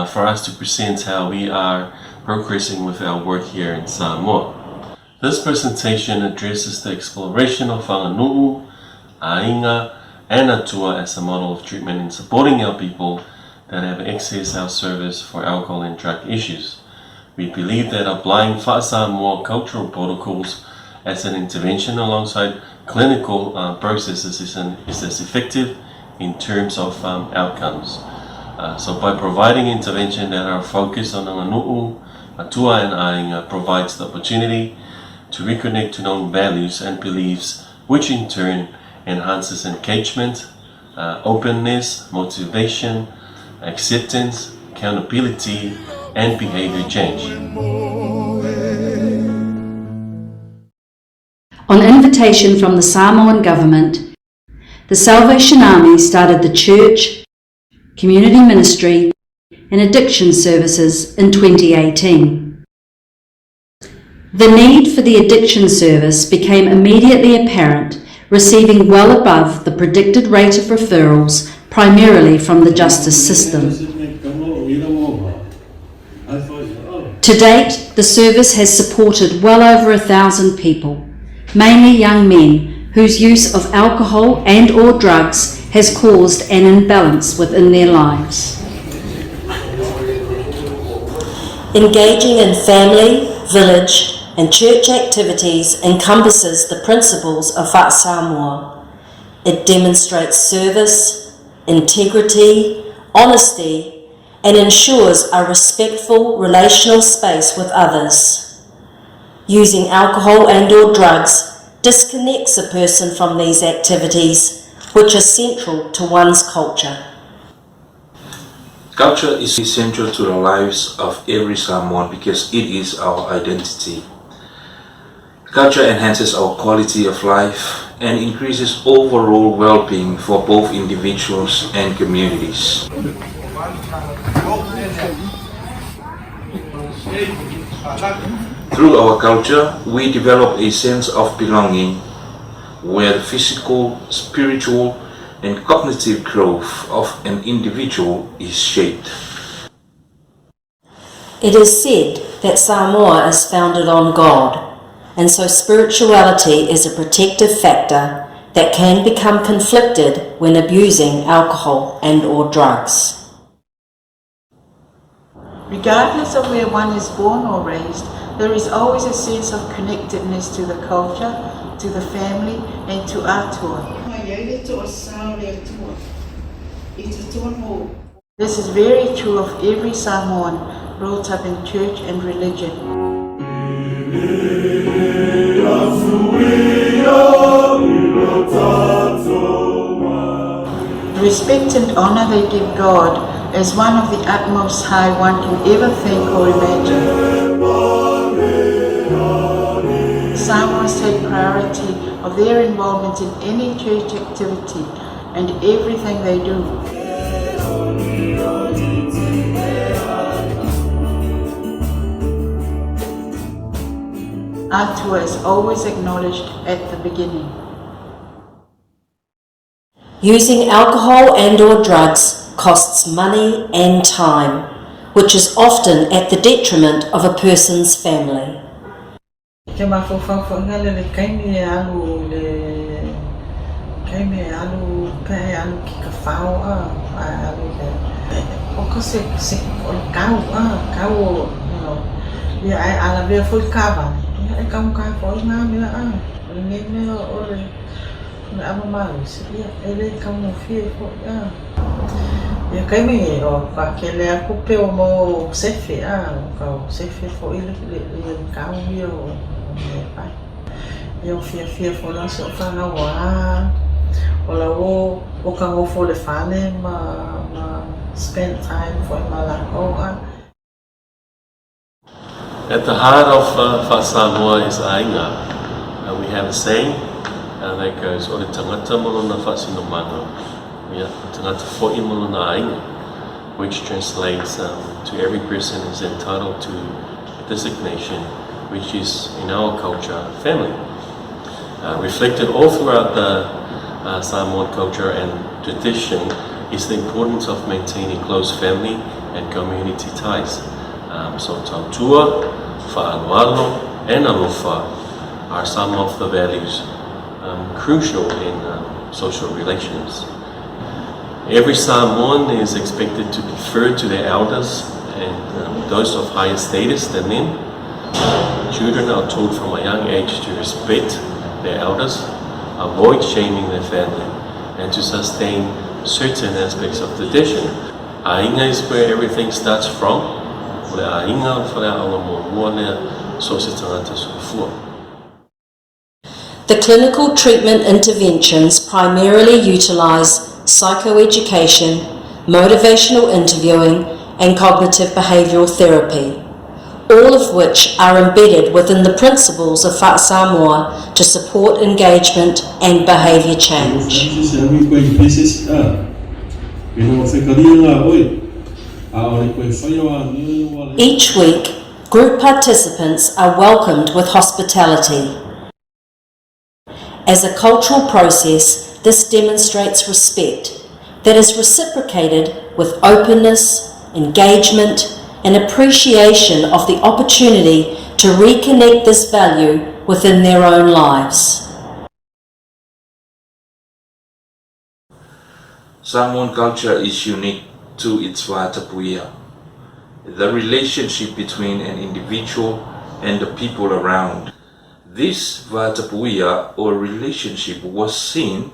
for us to present how we are progressing with our work here in Samoa. This presentation addresses the exploration of whanganuu, ainga, and atua as a model of treatment in supporting our people that have accessed our service for alcohol and drug issues. We believe that applying Samoa cultural protocols as an intervention alongside clinical processes is as effective in terms of outcomes. So by providing intervention that are focused on anganuu, atua and ainga provides the opportunity to reconnect to known values and beliefs, which in turn enhances engagement, openness, motivation, acceptance, accountability, and behavior change. On invitation from the Samoan government, the Salvation Army started the church, community ministry, and addiction services in 2018. The need for the addiction service became immediately apparent, receiving well above the predicted rate of referrals, primarily from the justice system. To date, the service has supported well over 1,000 people, mainly young men whose use of alcohol and or drugs has caused an imbalance within their lives. Engaging in family, village, and church activities encompasses the principles of FOU Samoa. It demonstrates service, integrity, honesty, and ensures a respectful relational space with others. Using alcohol and or drugs disconnects a person from these activities, which are central to one's culture. Culture is essential to the lives of every Samoan because it is our identity. Culture enhances our quality of life and increases overall well-being for both individuals and communities. Through our culture, we develop a sense of belonging where the physical, spiritual, and cognitive growth of an individual is shaped. It is said that Samoa is founded on God, and so spirituality is a protective factor that can become conflicted when abusing alcohol and or drugs. Regardless of where one is born or raised, there is always a sense of connectedness to the culture, to the family, and to atua. This is very true of every Samoan brought up in church and religion. The respect and honor they give God as one of the utmost high one can ever think or imagine. Samoans take priority of their involvement in any church activity and everything they do. Atua is always acknowledged at the beginning. Using alcohol and or drugs costs money and time, which is often at the detriment of a person's family. Ke mafofafo ngale le kaini alu pe alu ki ka fao alu le o ko se kau ya ai ala be fo kava ya ka fo na me me o le na ama malu se ya ele ka mo fie fo ya kai me o ka ke le aku pe o mo sefe ka sefe fo ile ka o eu fia fola so fanga wa ola o ka ho fo le fale ma spend time for my At the heart of FOU Samoa is ainga. We have a saying that goes o le tangata mono na whasinomano ia tangata fo'i mono na ainga, which translates to every person is entitled to designation, which is in our culture family. Reflected all throughout the Samoan culture and tradition is the importance of maintaining close family and community ties. So Taulua, Fa'aloalo and Alofa are some of the values crucial in social relations. Every Samoan is expected to defer to their elders and those of higher status than them. Children are taught from a young age to respect their elders, avoid shaming their family, and to sustain certain aspects of tradition. Ainga is where everything starts from. The clinical treatment interventions primarily utilize psychoeducation, motivational interviewing, and cognitive behavioral therapy, all of which are embedded within the principles of FOU Samoa to support engagement and behavior change. Each week, group participants are welcomed with hospitality. As a cultural process, this demonstrates respect that is reciprocated with openness, engagement, and appreciation of the opportunity to reconnect this value within their own lives. Samoan culture is unique to its watapuia, the relationship between an individual and the people around. This watapuia or relationship was seen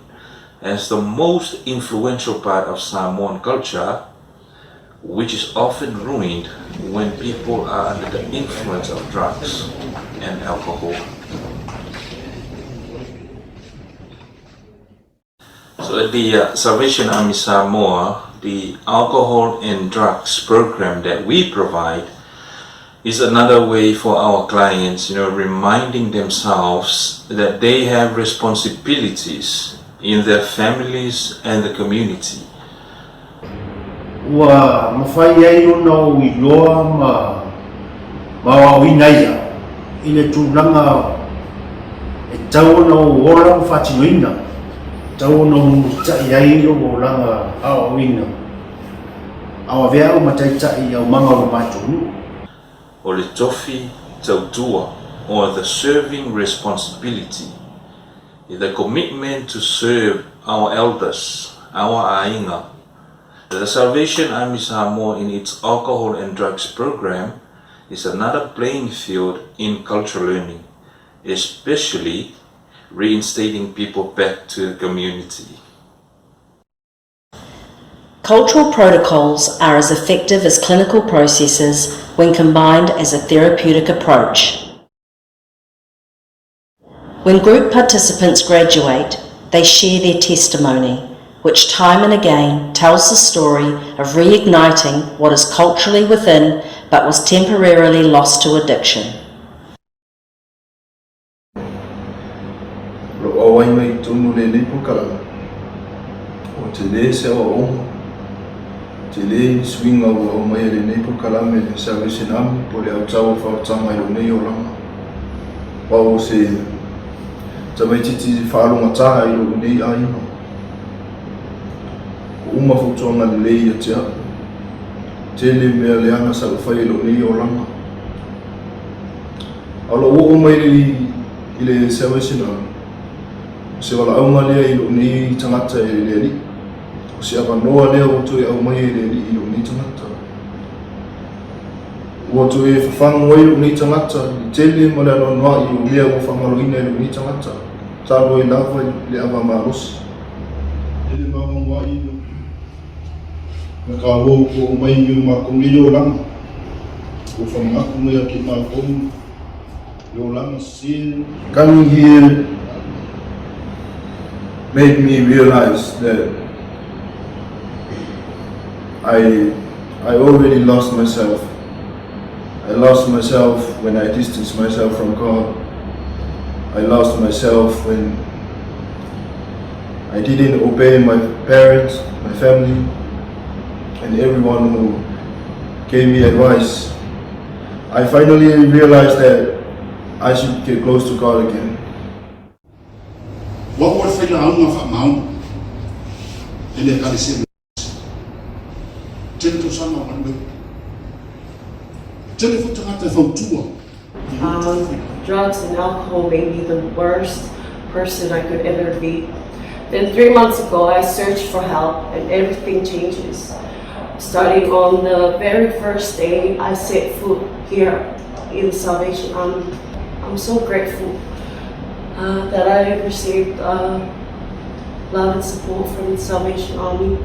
as the most influential part of Samoan culture, which is often ruined when people are under the influence of drugs and alcohol. So at the Salvation Army Samoa, the alcohol and drugs program that we provide is another way for our clients, reminding themselves that they have responsibilities in their families and the community. Wa mafai ai ona o iloa ma wawinaia i le tūlanga e tau ona o ola o whatinoina, tau ona o tai ai o langa awa wina, awa vea o mataitai au manga o matunu. O le tofi tautua, or the serving responsibility, the commitment to serve our elders, our ainga. The Salvation Army Samoa in its alcohol and drugs program is another playing field in cultural learning, especially reinstating people back to the community. Cultural protocols are as effective as clinical processes when combined as a therapeutic approach. When group participants graduate, they share their testimony, which time and again tells the story of reigniting what is culturally within but was temporarily lost to addiction. Te le swinga o mai le nei po kalame le Salvation Army po le au tau whaotanga i o nei o langa. Wao se tamai titi whaalonga taha i o nei a ino. Ko uma whautonga le lei a tea. Te le mea le ana sa whai i o nei o langa. Alo o mai i le Salvation Army. Se wala aunga lea i o nei tangata i le li. Se avanoa lea o toi au mai e le i o ni tangata. Ua toi e whawhango i o ni tangata, i tele mo le anoa i o lea o whangaloina i o ni tangata. Tālo e lava i le awa marosi. Ele mawangoa i o. Na ka hou ko mai i o makong i o langa. O whangaku mea ki makong i o langa sin. Coming here made me realize that I already lost myself. I lost myself when I distanced myself from God. I lost myself when I didn't obey my parents, my family, and everyone who gave me advice. I finally realized that I should get close to God again. What was the Mount? Drugs and alcohol made me the worst person I could ever be. Then 3 months ago, I searched for help and everything changes. Starting on the very first day I set foot here in the Salvation Army, I'm so grateful that I received love and support from the Salvation Army.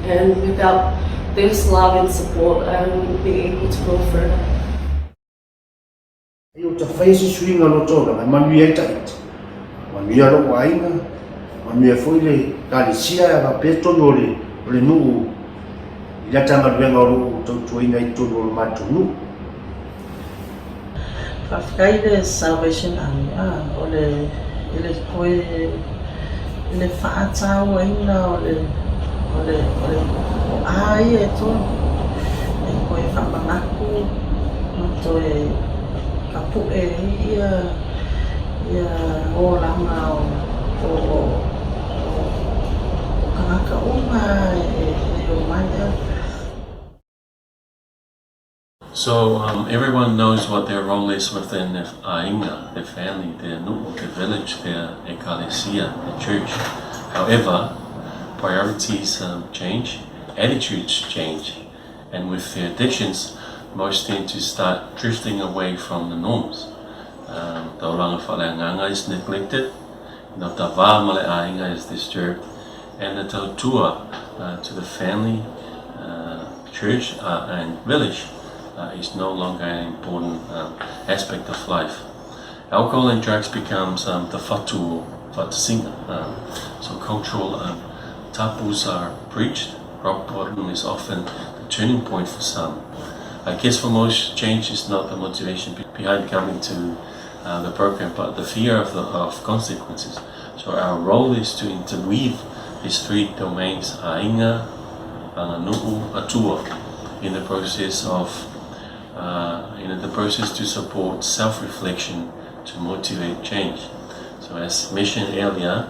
And without this love and support, I wouldn't be able to go further. Io ta face swing no tola, ma manu ai tait. Manu ia lo waina, manu ia foi le kalisia va peto le nu. Ia tanga venga lo to ina I to lo matunu. Whawhikai le Salvation Army, ole ele koe ele whaatau aina ole ai e to e koe whamanaku no to e kapu e ia o langa o kanaka uma e o mai. So everyone knows what their role is within the Ainga, the family, the Nu'u, the village, the Ecclesia, the church. However, priorities change, attitudes change, and with the addictions, most tend to start drifting away from the norms. Taulanga whaleanganga is neglected, the tawā male ainga is disturbed, and the tautua to the family, church and village is no longer an important aspect of life. Alcohol and drugs becomes the fatu, fatusinga. So cultural taboos are preached. Rock bottom is often the turning point for some. I guess for most, change is not the motivation behind coming to the program, but the fear of consequences. So our role is to interweave these three domains, ainga, nu'u, atua, in the process of to support self-reflection to motivate change. So as mentioned earlier,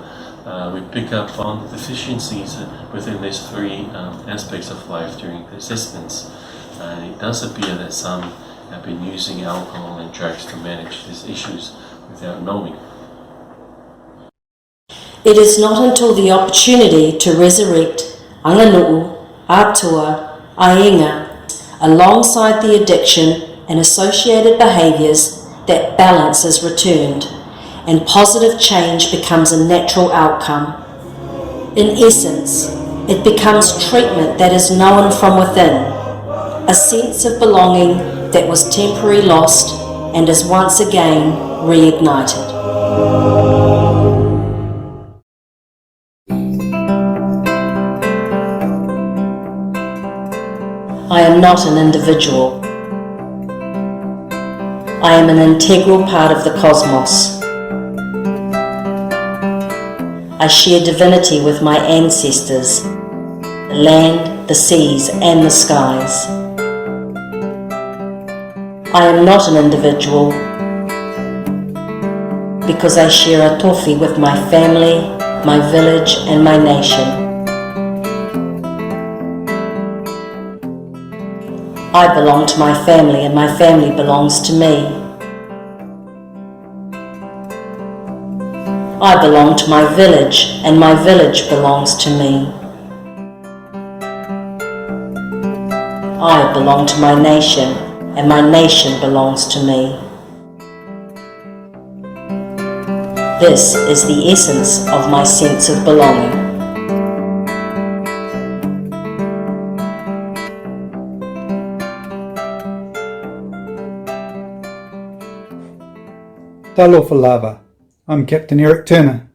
we pick up on the deficiencies within these three aspects of life during the assessments. And it does appear that some have been using alcohol and drugs to manage these issues without knowing. It is not until the opportunity to resurrect anganu'u, atua, ainga, alongside the addiction and associated behaviours that balance is returned and positive change becomes a natural outcome. In essence, it becomes treatment that is known from within, a sense of belonging that was temporarily lost and is once again reignited. am not an individual. I am an integral part of the cosmos. I share divinity with my ancestors, the land, the seas, and the skies. I am not an individual because I share a tofi with my family, my village, and my nation. I belong to my family and my family belongs to me. I belong to my village and my village belongs to me. I belong to my nation and my nation belongs to me. This is the essence of my sense of belonging. Talofa. I'm Captain Eric Turner.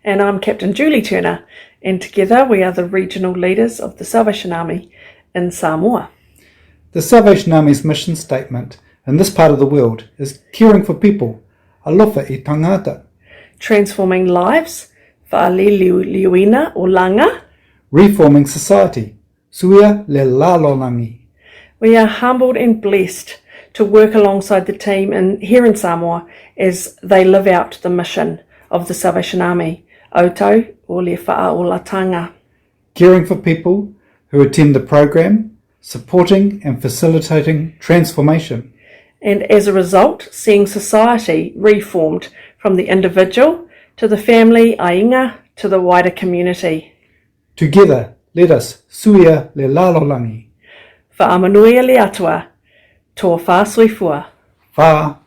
And I'm Captain Julie Turner, and together we are the regional leaders of the Salvation Army in Samoa. The Salvation Army's mission statement in this part of the world is caring for people, alofa I tangata. Transforming lives, whaaliliuina o langa. Reforming society, suia le lalolangi. We are humbled and blessed to work alongside the team here in Samoa as they live out the mission of the Salvation Army, Otau o le whaolatanga. Caring for people who attend the program, supporting and facilitating transformation. And as a result, seeing society reformed from the individual to the family, ainga, to the wider community. Together, let us suia le lalolangi. Whaamanuia le atua, tō whāsoifua. Wha.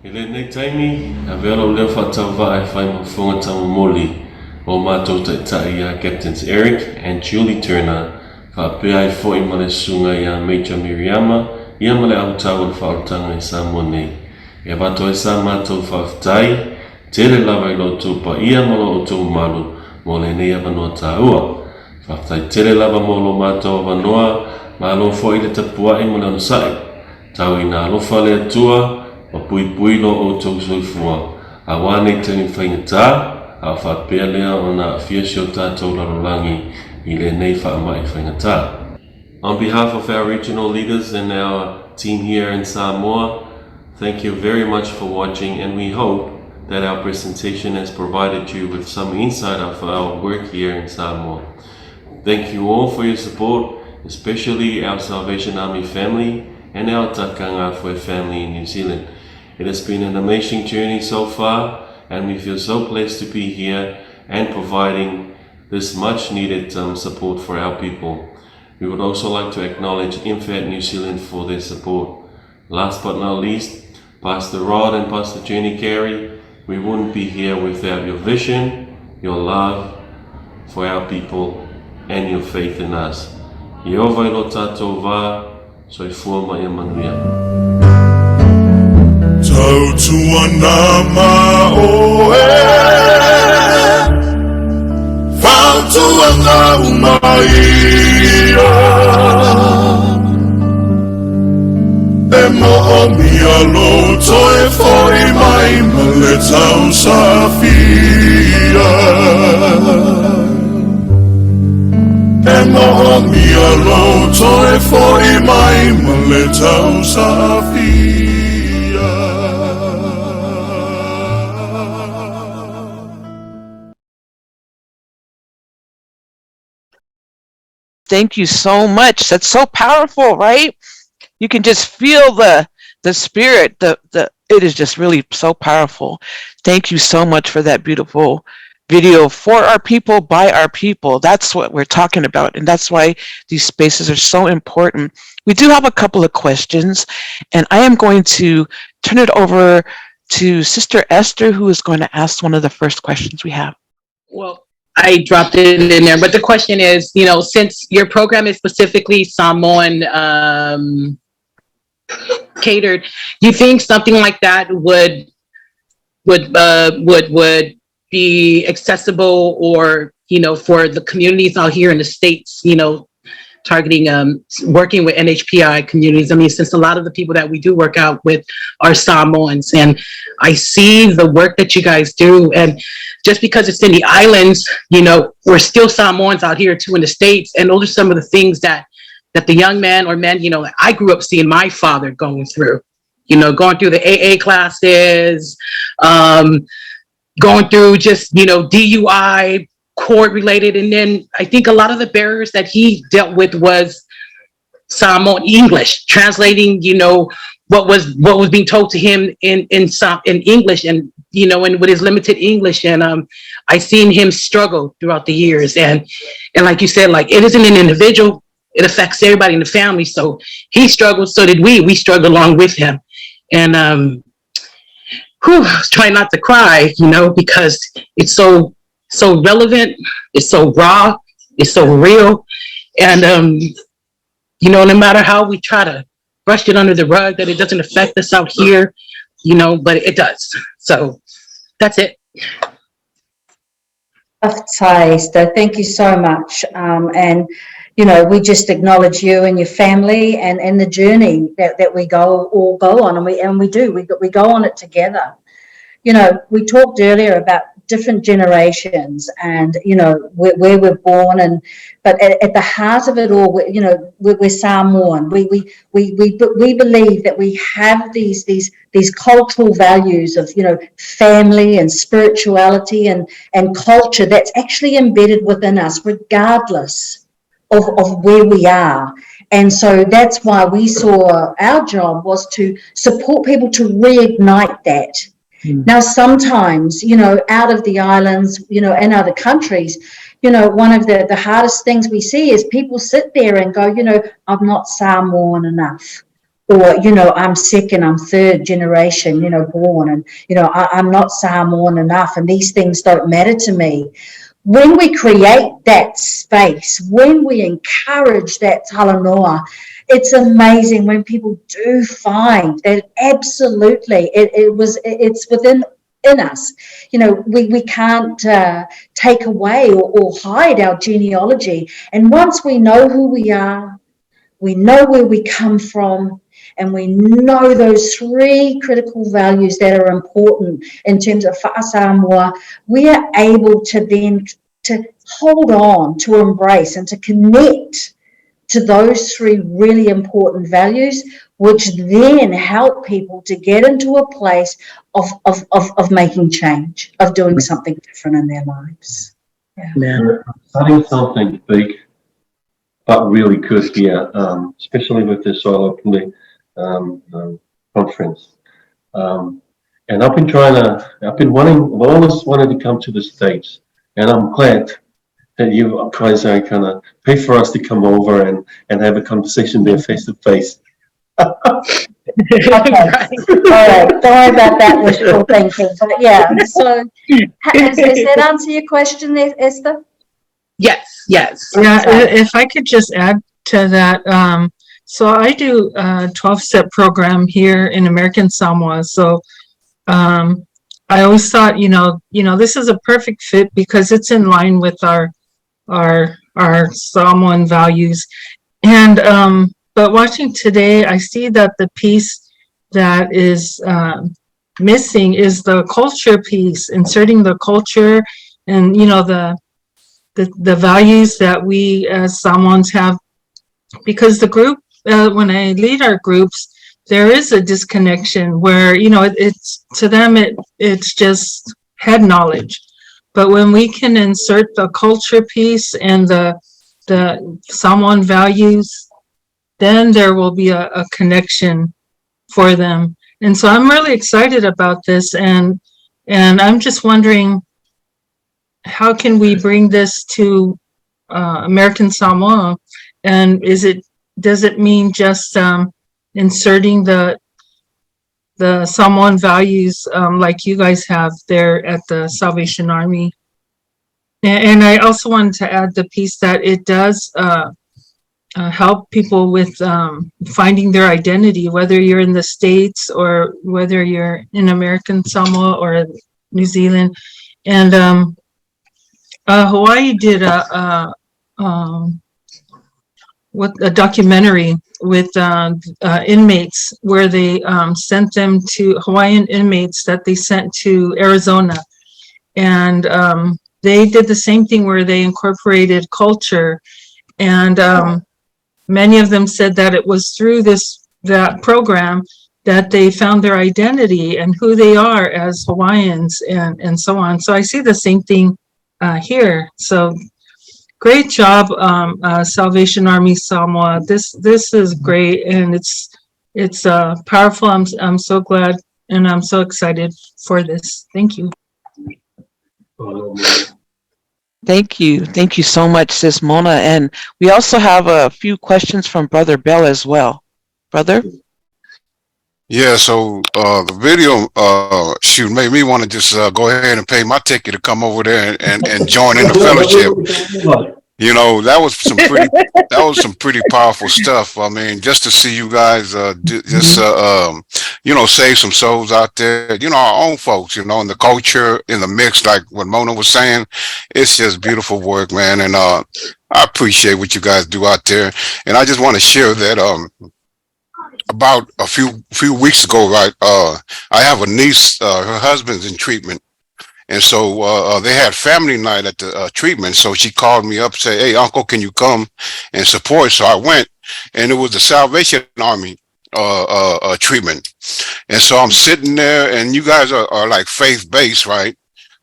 I le nei taimi, a vero leo whatauwa e whai mawhunga tamu moli o mātou tai a Captains Eric and Julie Turner whapea I fo I male sunga I a Major Miriama I a male autau le whaotanga I Samoa nei. E wato e sa mātou whawtai, tere lawa I loto pa I a malo o tō malu mo le nei awanoa tāua. Whawtai tere lawa mo lo mātou awanoa malo fo I le tapua I mo le anusai. Tau I nā alofa le atua, o pui lo o tō soifua. A wane tani whaingatā, a whapea lea o nā whiasi o tātou larolangi I le nei whaamai whaingatā. On behalf of our regional leaders and our team here in Samoa, thank you very much for watching, and we hope that our presentation has provided you with some insight of our work here in Samoa. Thank you all for your support, especially our Salvation Army family and our Takangafwe family in New Zealand. It has been an amazing journey so far, and we feel so blessed to be here and providing this much needed support for our people. We would also like to acknowledge INFAT New Zealand for their support. Last but not least, Pastor Rod and Pastor Jenny Carey, we wouldn't be here without your vision, your love for our people, and your faith in us. Jehovah ilo tātou wā, soifua mai manuia. Tautua nama o e Whautua ngā umaia E moho mia loto e whoi mai ma le tau sawhia E moho mia loto e whoi mai ma le tau sawhia. Thank you so much. That's so powerful, right? You can just feel the spirit. It is just really so powerful. Thank you so much for that beautiful video for our people, by our people. That's what we're talking about, and that's why these spaces are so important. We do have a couple of questions, and I am going to turn it over to Sister Esther, who is going to ask one of the first questions we have. Well, I dropped it in there, but the question is, since your program is specifically Samoan catered, do you think something like that would be accessible, or for the communities out here in the States, targeting working with NHPI communities. I mean, since a lot of the people that we do work out with are Samoans, and I see the work that you guys do, and just because it's in the islands, you know, we're still Samoans out here too in the States, and those are some of the things that the young man or men, you know, I grew up seeing my father going through, you know, going through the AA classes, going through just, you know, DUI, court related. And then I think a lot of the barriers that he dealt with was Samoan English, translating, you know, what was being told to him in English, and, you know, and with his limited English. And I seen him struggle throughout the years. And like you said, like, it isn't an individual, it affects everybody in the family. So he struggled, so did we. We struggled along with him. And I was trying not to cry, you know, because it's so relevant, it's so raw, it's so real. And you know, no matter how we try to brush it under the rug, that it doesn't affect us out here, you know, but it does. So that's it. Thank you so much. And, you know, we just acknowledge you and your family and the journey that we all go on, and we go on it together. You know, we talked earlier about different generations and, you know, where we're born, but at the heart of it all, you know, we're Samoan. We believe that we have these cultural values of, you know, family and spirituality and culture that's actually embedded within us, regardless of where we are. And so that's why we saw our job was to support people to reignite that. Now, sometimes, you know, out of the islands, you know, in other countries, you know, one of the hardest things we see is people sit there and go, you know, I'm not Samoan enough, or, you know, I'm second, I'm third generation, you know, born, and, you know, I'm not Samoan enough, and these things don't matter to me. When we create that space, when we encourage that talanoa, it's amazing when people do find that absolutely it's within us. You know, we can't take away or hide our genealogy. And once we know who we are, we know where we come from, and we know those three critical values that are important in terms of Fa'a Samoa, we are able to then to hold on, to embrace, and to connect to those three really important values, which then help people to get into a place of making change, of doing something different in their lives. Yeah. Starting something big, but really good here, especially with the SOALAUPULE conference. And I've always wanted to come to the States, and I'm glad that you guys are kind of pay for us to come over and have a conversation there face to face. Okay. All right. Don't worry about that wishful thinking. But yeah, so does that answer your question there, Esther? Yes. Yeah, if I could just add to that. So I do a 12-step program here in American Samoa. So I always thought, you know, this is a perfect fit because it's in line with our Samoan values. And but watching today, I see that the piece that is missing is the culture piece, inserting the culture and, you know, the values that we as Samoans have, because the group, when I lead our groups, there is a disconnection where, you know, it's to them, it's just head knowledge. But when we can insert the culture piece and the Samoan values, then there will be a connection for them. And so I'm really excited about this, and I'm just wondering, how can we bring this to American Samoa? And does it mean just inserting the Samoan values like you guys have there at the Salvation Army? And I also wanted to add the piece that it does help people with finding their identity, whether you're in the States or whether you're in American Samoa or New Zealand. And Hawaii did a documentary with inmates where they sent them to Hawaiian inmates that they sent to Arizona, and they did the same thing where they incorporated culture, and many of them said that it was through that program that they found their identity and who they are as Hawaiians and so on. So I see the same thing here. So great job, Salvation Army Samoa. This is great, and it's powerful. I'm so glad, and I'm so excited for this. Thank you. Thank you. Thank you so much, Sis Mona. And we also have a few questions from Brother Bell as well. Brother? Yeah, so the video shoot made me want to just go ahead and pay my ticket to come over there and join in the fellowship. You know, that was some pretty powerful stuff. I mean, just to see you guys you know, save some souls out there, you know, our own folks, you know, and the culture in the mix, like what Mona was saying, it's just beautiful work, man. And I appreciate what you guys do out there. And I just want to share that about a few weeks ago, right, I have a niece, her husband's in treatment. And so they had family night at the treatment. So she called me up and said, "Hey, Uncle, can you come and support?" So I went, and it was the Salvation Army treatment. And so I'm sitting there, and you guys are like faith-based, right?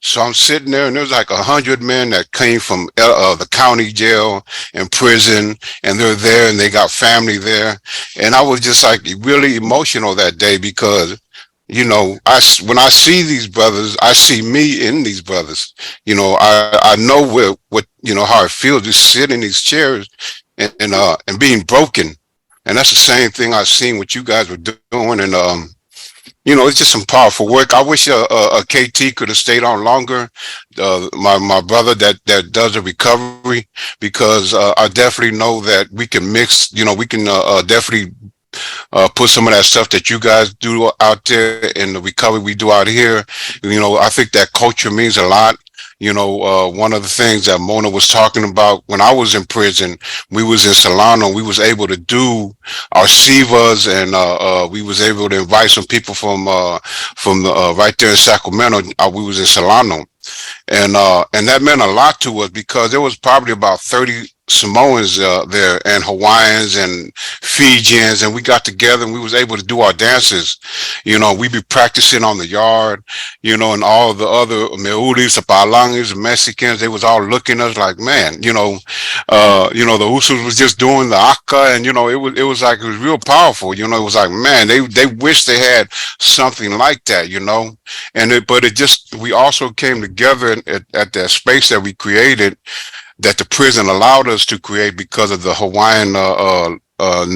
So I'm sitting there, and there's like 100 men that came from the county jail and prison, and they're there, and they got family there. And I was just like really emotional that day because, you know, when I see these brothers, I see me in these brothers. You know, I know what you know, how it feels to sit in these chairs and being broken. And that's the same thing I've seen what you guys were doing. And you know, it's just some powerful work. I wish a KT could have stayed on longer. My brother that does the recovery, because I definitely know that we can mix. You know, we can definitely put some of that stuff that you guys do out there in the recovery we do out here. You know, I think that culture means a lot. You know, one of the things that Mona was talking about, when I was in prison, we was in Solano, we was able to do our Sivas, and we was able to invite some people from the right there in Sacramento. We was in Solano, and that meant a lot to us because there was probably about 30 Samoans there, and Hawaiians and Fijians, and we got together and we was able to do our dances. You know, we be practicing on the yard, you know, and all the other Meulis, the Palangis, the Mexicans, they was all looking at us like, man, you know, the Usos was just doing the Aka, and you know, it was like, it was real powerful. You know, it was like, man, they wish they had something like that, you know. And but we also came together at that space that we created, that the prison allowed us to create because of the Hawaiian,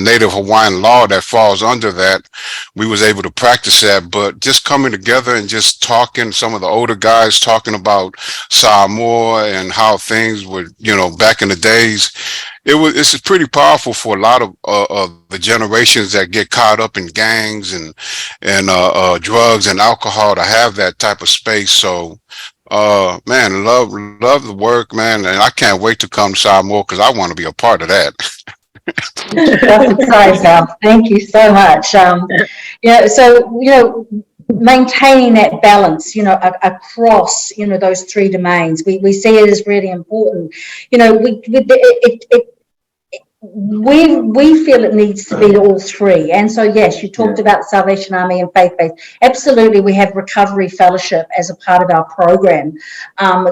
Native Hawaiian law that falls under that. We was able to practice that, but just coming together and just talking, some of the older guys talking about Samoa and how things were, you know, back in the days. It's pretty powerful for a lot of the generations that get caught up in gangs and drugs and alcohol to have that type of space. So, man, love the work, man, and I can't wait to come to Samoa because I want to be a part of that. That's exciting, Sal. Thank you so much. Yeah, so, you know, maintaining that balance, you know, across, you know, those three domains, we see it as really important. You know, we feel it needs to be all three. And so, yes, you talked about Salvation Army and faith-based. Absolutely, we have Recovery Fellowship as a part of our program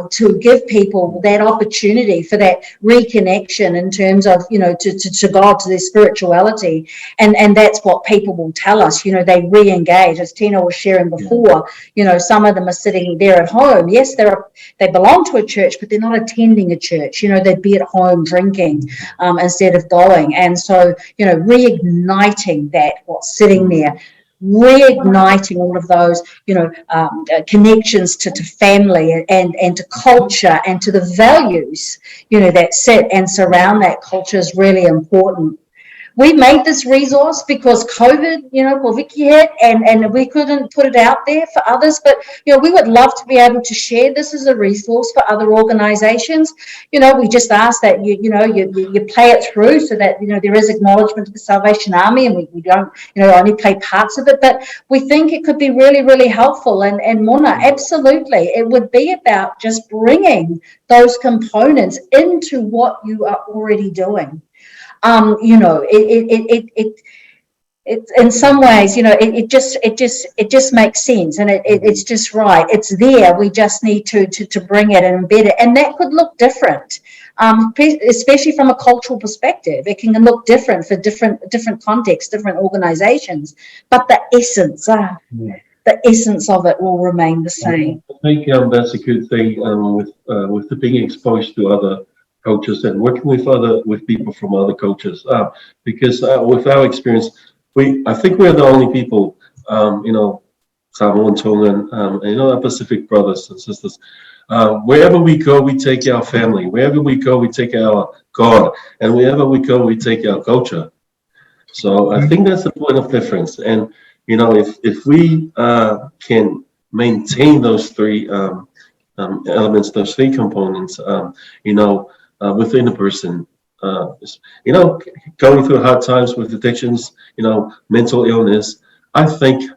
to give people that opportunity for that reconnection in terms of, you know, to God, to their spirituality. And that's what people will tell us, you know, they re-engage. As Tino was sharing before, you know, some of them are sitting there at home. Yes, they belong to a church, but they're not attending a church. You know, they'd be at home drinking instead of going. And so, you know, reigniting that, what's sitting there, reigniting all of those, you know, connections to family and to culture and to the values, you know, that sit and surround that culture is really important. we made this resource because COVID, well, Vicky hit, and we couldn't put it out there for others. But we would love to be able to share this as a resource for other organisations. We just ask that you play it through so that there is acknowledgement of the Salvation Army, and we don't only play parts of it. But we think it could be really, really helpful. And Mona, absolutely, it would be about just bringing those components into what you are already doing. It in some ways, it just makes sense, and it's just right. It's there. We just need to bring it and embed it, and that could look different, especially from a cultural perspective. It can look different for different contexts, different organisations, but the essence of it will remain the same. I think that's a good thing with the being exposed to other cultures and working with people from other cultures, because with our experience, I think we're the only people, Samoan, Tongan, our Pacific brothers and sisters. Wherever we go, we take our family. Wherever we go, we take our God, and wherever we go, we take our culture. So I think that's the point of difference. And if we can maintain those three elements, those three components, within a person, going through hard times with addictions, mental illness, I think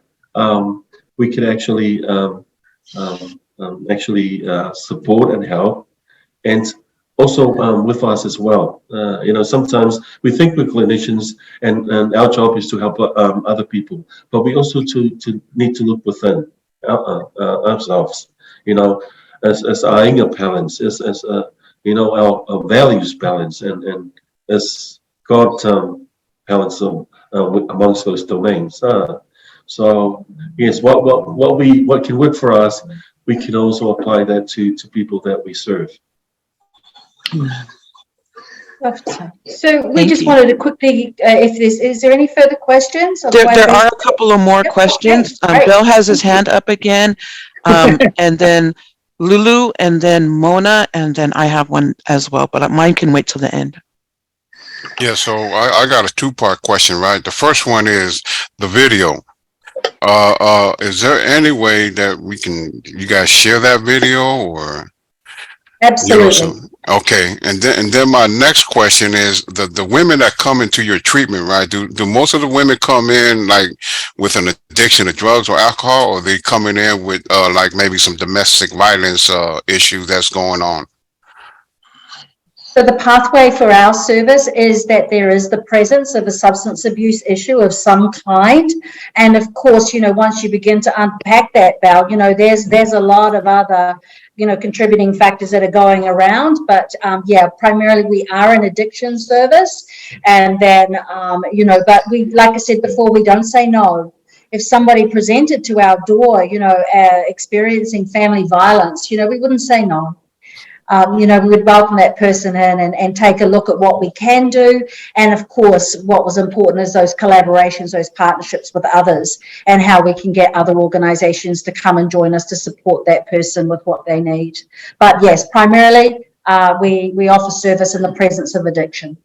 we could actually support and help, and also with us as well. Sometimes we think we're clinicians, and our job is to help other people, but we also need to look within ourselves. As our inner balance, as our values balance, and as God balance amongst those domains. So yes, what can work for us, we can also apply that to people that we serve. So we just wanted to quickly, is there any further questions? There are a couple of more questions. Okay, Bill has his hand up again, and then Lulu, and then Mona, and then I have one as well, but mine can wait till the end. Yeah, so I got a two-part question, right? The first one is the video. Is there any way that you guys share that video, or? Absolutely. Okay, and then my next question is the women that come into your treatment, right? Do most of the women come in like with an addiction to drugs or alcohol, or they coming in with like maybe some domestic violence issue that's going on? So the pathway for our service is that there is the presence of a substance abuse issue of some kind, and of course, once you begin to unpack that, Val, there's a lot of other contributing factors that are going around, but primarily we are an addiction service, and then but we, like I said before, we don't say no. If somebody presented to our door, experiencing family violence, we wouldn't say no. We would welcome that person in and take a look at what we can do. And of course, what was important is those collaborations, those partnerships with others, and how we can get other organizations to come and join us to support that person with what they need. But yes, primarily, we offer service in the presence of addiction.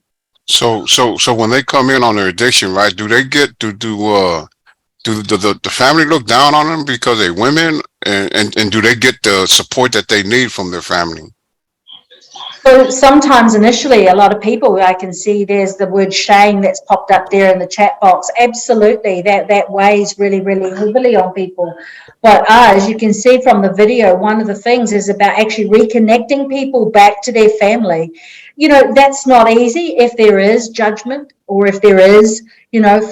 So when they come in on their addiction, right, do they get do the family look down on them because they're women, and do they get the support that they need from their family? So sometimes initially, a lot of people, I can see there's the word shame that's popped up there in the chat box. Absolutely, that weighs really, really heavily on people. But as you can see from the video, one of the things is about actually reconnecting people back to their family. That's not easy if there is judgment, or if there is,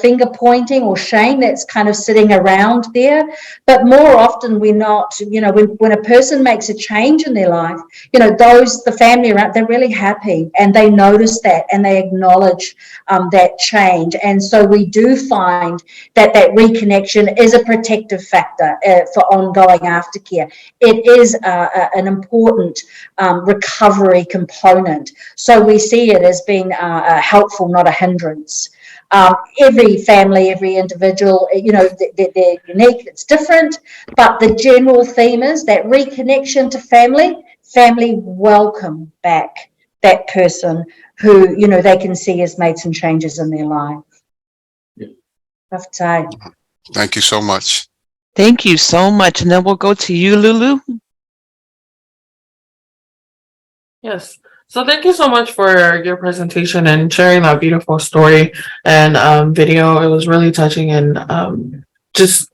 finger pointing or shame that's kind of sitting around there. But more often we're not, when a person makes a change in their life, the family around, they're really happy, and they notice that, and they acknowledge that change. And so we do find that reconnection is a protective factor for ongoing aftercare. It is an important recovery component. So we see it as being helpful, not a hindrance. Every family, every individual, they're unique, it's different, but the general theme is that reconnection to family welcome back that person who, you know, they can see has made some changes in their life. Thank you so much. Thank you so much. And then we'll go to you, Lulu. Yes. So thank you so much for your presentation and sharing that beautiful story and video. It was really touching and just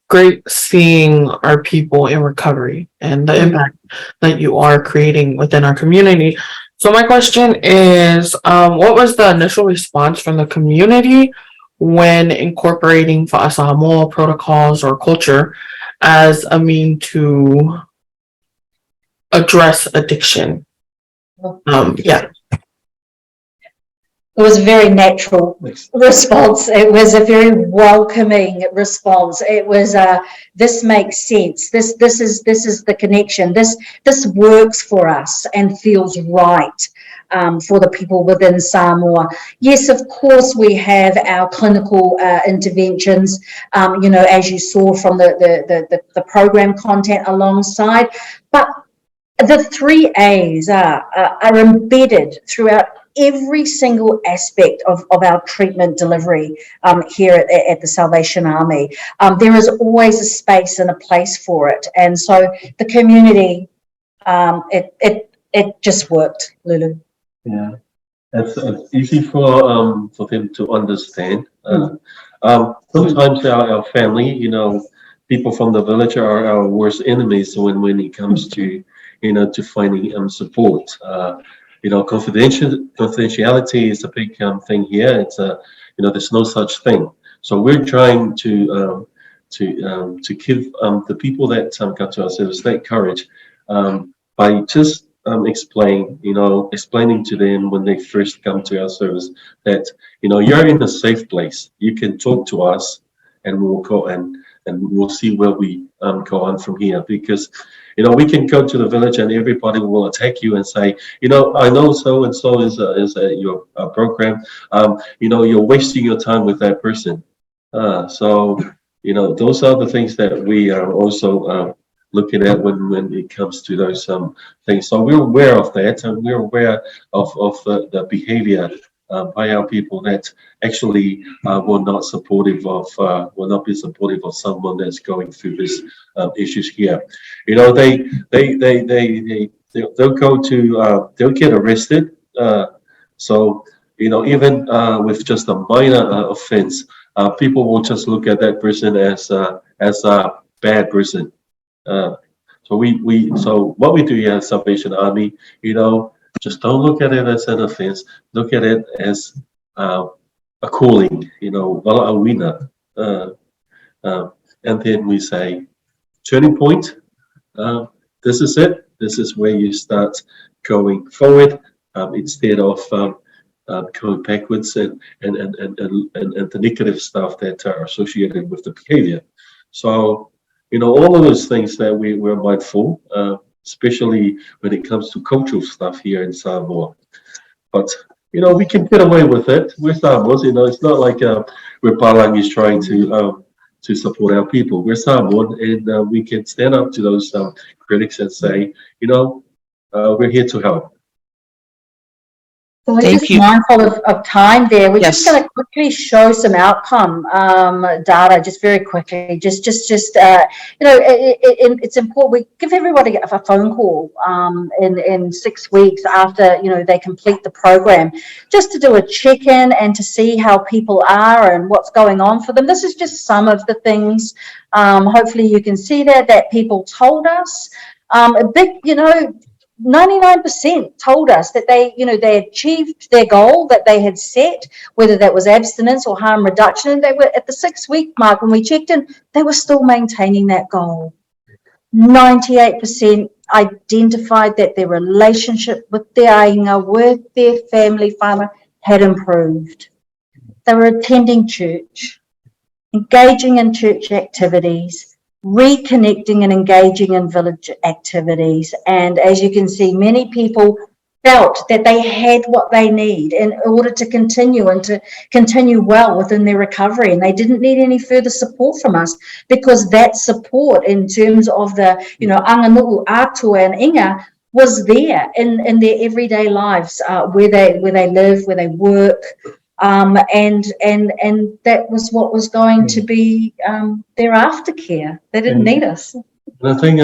great seeing our people in recovery and the impact that you are creating within our community. So my question is, what was the initial response from the community when incorporating FOU Samoa protocols or culture as a mean to address addiction? Yeah. It was a very natural response. It was a very welcoming response. It was this makes sense. This is the connection. This works for us and feels right for the people within Samoa. Yes, of course, we have our clinical interventions. You know, as you saw from the program content alongside, but the 3 A's are embedded throughout every single aspect of our treatment delivery here at the Salvation Army. There is always a space and a place for it. And so the community, it just worked, Lulu. Yeah, it's easy for them to understand. Sometimes our family, you know, people from the village are our worst enemies when it comes to, you know, to finding support. You know, confidentiality is a big thing here. It's you know, there's no such thing. So we're trying to give the people that come to our service that courage by just explaining to them when they first come to our service that, you know, you're in a safe place. You can talk to us, and we'll go and we'll see where we go on from here. Because, you know, we can go to the village and everybody will attack you and say, you know, I know so and so is your program. You know, you're wasting your time with that person. So, you know, those are the things that we are also looking at when it comes to those things. So we're aware of that, and we're aware of the behavior by our people that actually will not be supportive of someone that's going through these issues here. You know, they'll go to they'll get arrested. So, you know, even with just a minor offense, people will just look at that person as a bad person. So what we do here at Salvation Army, you know, just don't look at it as an offense. Look at it as a calling, you know, wala awina. And then we say, turning point. This is it. This is where you start going forward instead of going backwards and the negative stuff that are associated with the behavior. So, you know, all of those things that we're mindful, especially when it comes to cultural stuff here in Samoa. But, you know, we can get away with it. We're Samoans, you know, it's not like we're Palangis trying to support our people. We're Samoan, and we can stand up to those critics and say, you know, we're here to help. So we're just mindful of time there. We're just going to quickly show some outcome data, just very quickly. Just you know, it's important. We give everybody a phone call in 6 weeks after, you know, they complete the program, just to do a check-in and to see how people are and what's going on for them. This is just some of the things. Hopefully you can see that people told us. A big, you know, 99% told us that they achieved their goal that they had set, whether that was abstinence or harm reduction. And they were at the 6-week mark when we checked in, they were still maintaining that goal. 98% identified that their relationship with their ainga, with their family farmer, had improved. They were attending church, engaging in church activities, reconnecting and engaging in village activities. And as you can see, many people felt that they had what they need in order to continue and to continue well within their recovery, and they didn't need any further support from us, because that support in terms of the, you know, anganu'u, atua and inga was there in their everyday lives, where they live, where they work, and that was what was going to be their aftercare. They didn't need us. And I think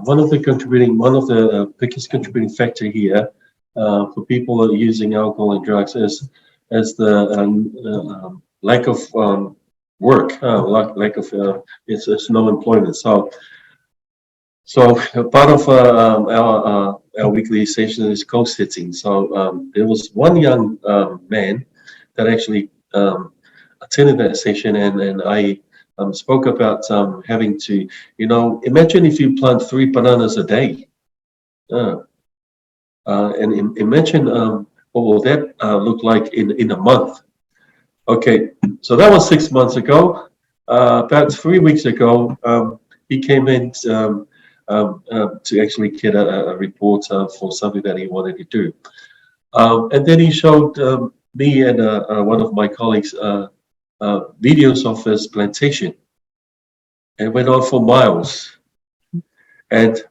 one of the biggest contributing factor here for people that are using alcohol and drugs is the lack of work, lack of it's no employment. So part of our weekly session is co-sitting. So there was one young man that actually attended that session, and I spoke about having to, imagine if you plant 3 bananas a day, and imagine what will that look like in a month. Okay, so that was 6 months ago. About 3 weeks ago, he came in to actually get a report for something that he wanted to do. And then he showed me and one of my colleagues videos of his plantation, and went on for miles. And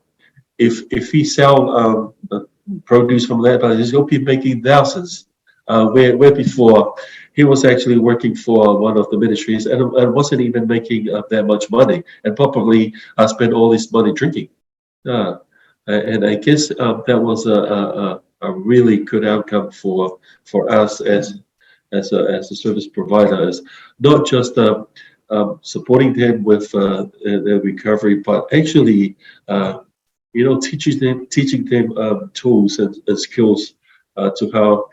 if he sell produce from that, he's going to be making thousands. Where before he was actually working for one of the ministries and wasn't even making that much money, and probably spent all this money drinking. And I guess that was a really good outcome for us as a service provider, is not just supporting them with their recovery, but actually teaching them tools and skills to how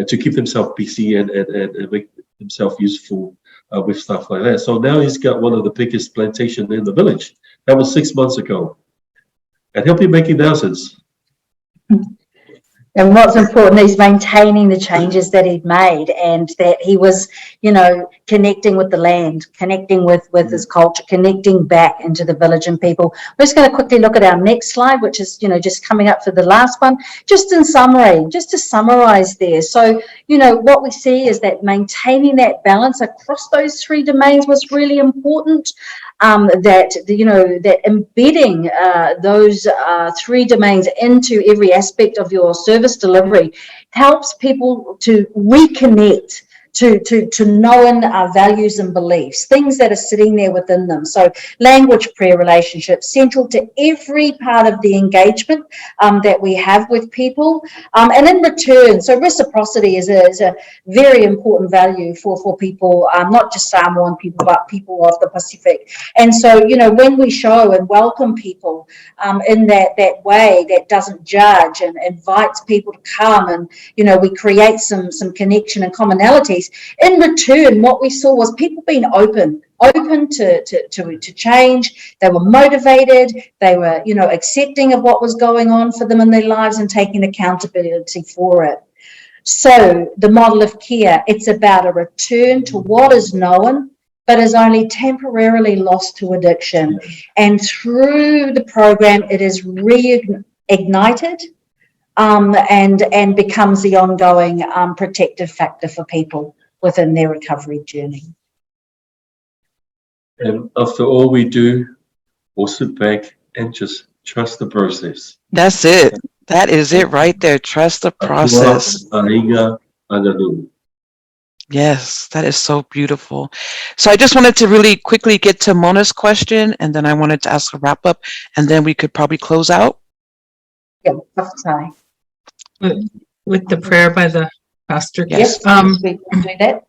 to keep themselves busy and make themselves useful with stuff like that. So now he's got one of the biggest plantations in the village. That was 6 months ago, and he'll be making thousands. And what's important is maintaining the changes that he'd made, and that he was, connecting with the land, connecting with his culture, connecting back into the village and people. We're just going to quickly look at our next slide, which is, just coming up for the last one. Just in summary, just to summarize there. So, what we see is that maintaining that balance across those 3 domains was really important. That embedding those 3 domains into every aspect of your service delivery helps people to reconnect to known values and beliefs, things that are sitting there within them. So language, prayer, relationships, central to every part of the engagement that we have with people. And in return, so reciprocity is a very important value for people, not just Samoan people, but people of the Pacific. And so, when we show and welcome people in that way that doesn't judge and invites people to come, and, we create some connection and commonalities. In return, what we saw was people being open to change. They were motivated. They were, accepting of what was going on for them in their lives and taking accountability for it. So the model of care, it's about a return to what is known, but is only temporarily lost to addiction. And through the program, it is reignited and becomes the ongoing protective factor for people within their recovery journey. And after all we do, we'll sit back and just trust the process. That's it. That is it right there. Trust the process. Yes, that is so beautiful. So I just wanted to really quickly get to Mona's question, and then I wanted to ask a wrap up, and then we could probably close out. Yeah, sorry. With the prayer by the pastor. Yes, we can do that.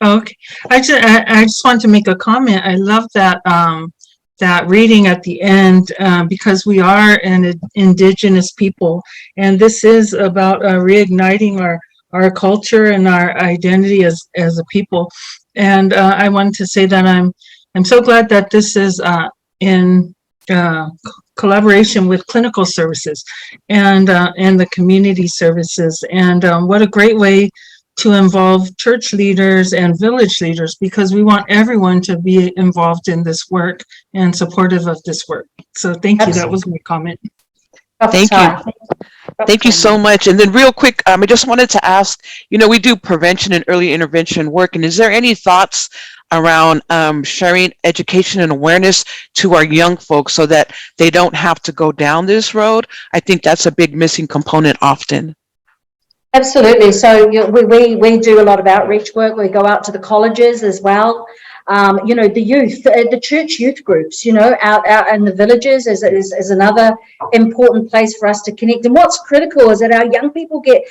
Okay. I just want to make a comment. I love that that reading at the end, because we are an indigenous people, and this is about reigniting our culture and our identity as a people. And I wanted to say that I'm so glad that this is in collaboration with clinical services and the community services. And what a great way to involve church leaders and village leaders, because we want everyone to be involved in this work and supportive of this work. So thank you. That was my comment. Thank you. Thank you so much. And then real quick, I just wanted to ask, we do prevention and early intervention work, and is there any thoughts around sharing education and awareness to our young folks so that they don't have to go down this road? I think that's a big missing component often. Absolutely. So we do a lot of outreach work. We go out to the colleges as well. The youth, the church youth groups, out in the villages is another important place for us to connect. And what's critical is that our young people get,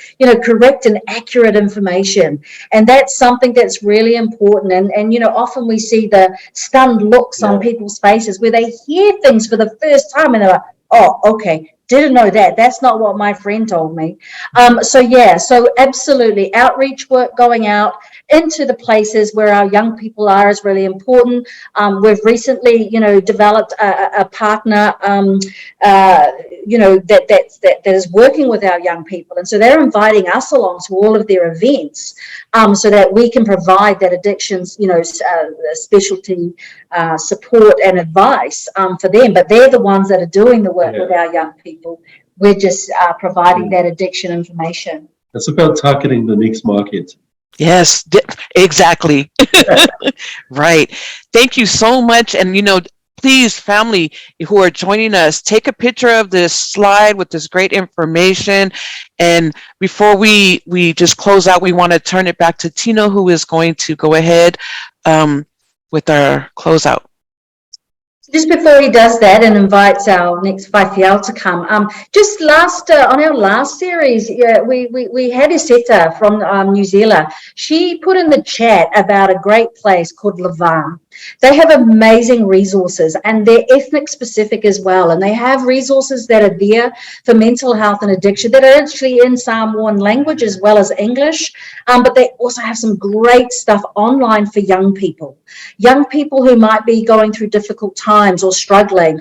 correct and accurate information. And that's something that's really important. And often we see the stunned looks on people's faces where they hear things for the first time and they're like, oh, okay. Didn't know that. That's not what my friend told me. So absolutely, outreach work going out into the places where our young people are is really important. We've recently, developed a partner, that is working with our young people, and so they're inviting us along to all of their events, so that we can provide that addictions, specialty support and advice for them. But they're the ones that are doing the work with our young people. We're just providing that addiction information. It's about targeting the next market. Yes, exactly. Right. Thank you so much. And, please, family who are joining us, take a picture of this slide with this great information. And before we just close out, we want to turn it back to Tino, who is going to go ahead with our closeout. Just before he does that and invites our next whaiwhiao to come, just on our last series, we had Iseta from New Zealand. She put in the chat about a great place called Lava. They have amazing resources and they're ethnic specific as well. And they have resources that are there for mental health and addiction that are actually in Samoan language as well as English. But they also have some great stuff online for young people who might be going through difficult times or struggling.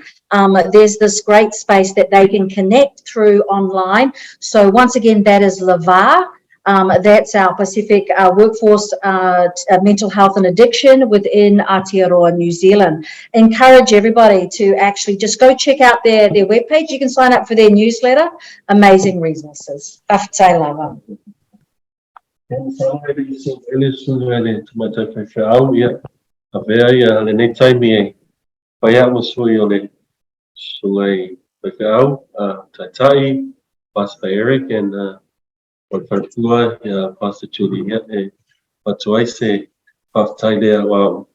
There's this great space that they can connect through online. So once again, that is Lava. That's our Pacific workforce mental health and addiction within Aotearoa, New Zealand. Encourage everybody to actually just go check out their webpage. You can sign up for their newsletter. Amazing resources. Awhitai lava. Pastor Eric and Pastor Judy, Patuaise, Paftaidea,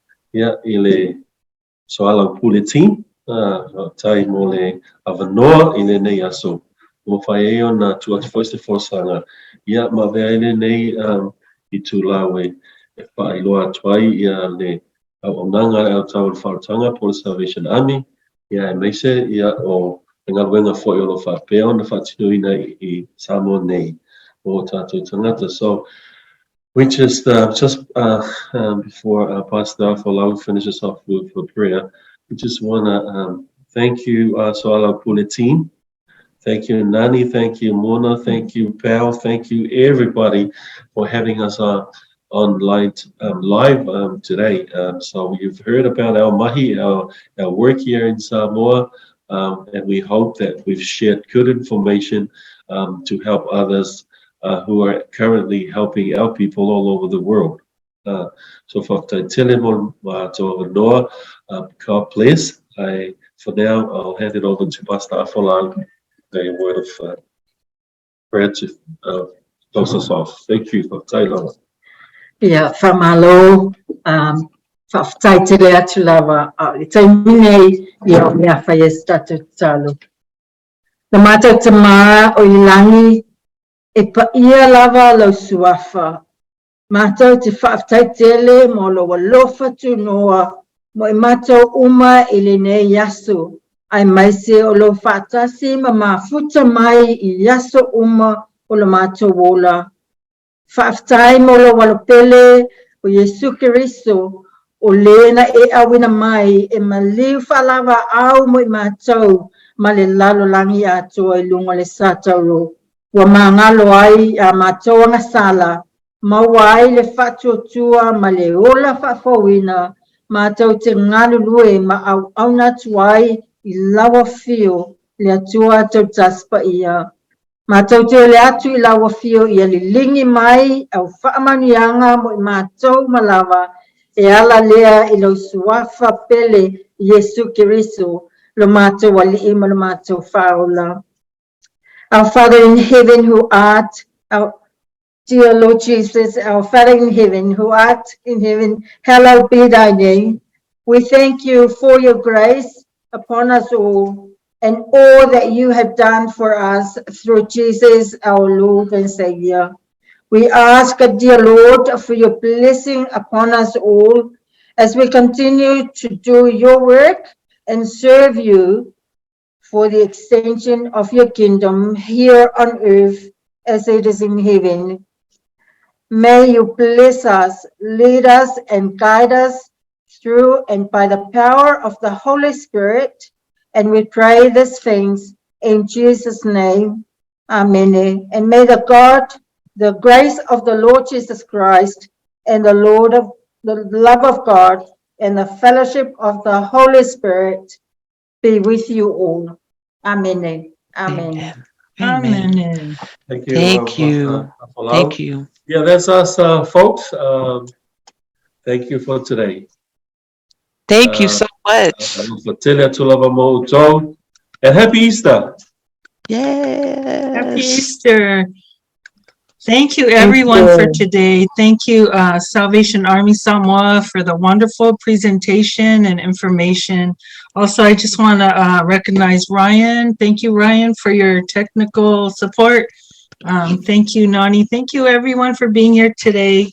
ile SOALAUPULE team, Tai Mole Avanoa, ile ne yaso. Mofaeo na tuat first sanga. Maveile ne itulawe. Pa iloa twai le onanga el tau fartanga por Salvation Army. Meise o ngalwenga fo yolo fa peo na fatinoina I Samoa nei. So we just before Pastor FOU finishes off with prayer, we just want to thank you, SOALAUPULE team. Thank you, Nani. Thank you, Mona. Thank you, Pal. Thank you, everybody, for having us online live today. So you've heard about our mahi, our work here in Samoa, and we hope that we've shared good information to help others who are currently helping our people all over the world. So for Telemon to Noah, God bless. For now, I'll hand it over to Pastor FOU, the word of prayer to close us off. Thank you for Taylor. Yeah, from alo, Tele Atulava, it's a mine, Fayesta to Talo. The matter Tamara or Ilangi. E pa ia lava lo suafa. Mato te whaaftaitele mo lo walofa tu noa mo I mato uma ili ne yasu. Ai maise o lo whaatasi ma mafuta mai I yaso uma o lo mato wola. Whaaftai mo lo walopele o Yesu Kiriso o lena e awina mai e maliu whalava au mo I mato ma le lalo langi ato I lunga le sataro. Wa mangalo ai a matoa nga sala, mawai le fatuotua ma le ola fafawina, matau te ngalulue ma au auna tuai I lawa fio le atua tau taspa ia. Mātou te le atu I lawa fio ia li lingi mai au whaamanianga mo I mātou malawa e ala lea I lau suafa pele Yesu Kiriso lo mātou wali ma lo mātou whaola. Our Father in heaven who art, our dear Lord Jesus, our Father in heaven who art in heaven, hallowed be thy name. We thank you for your grace upon us all and all that you have done for us through Jesus, our Lord and Savior. We ask, dear Lord, for your blessing upon us all as we continue to do your work and serve you for the extension of your kingdom here on earth as it is in heaven. May you bless us, lead us, and guide us through and by the power of the Holy Spirit. And we pray these things in Jesus' name. Amen. And may the grace of the Lord Jesus Christ and the love of God and the fellowship of the Holy Spirit be with you all. Amen. Amen. Amen. Thank you. Thank you. Falau. Thank you. Yeah, that's us, folks. Thank you for today. Thank you so much. And happy Easter. Yes. Happy Easter. Thank you everyone for today. Thank you Salvation Army Samoa for the wonderful presentation and information. Also, I just want to recognize Ryan. Thank you, Ryan, for your technical support. Thank you, Nani. Thank you everyone for being here today.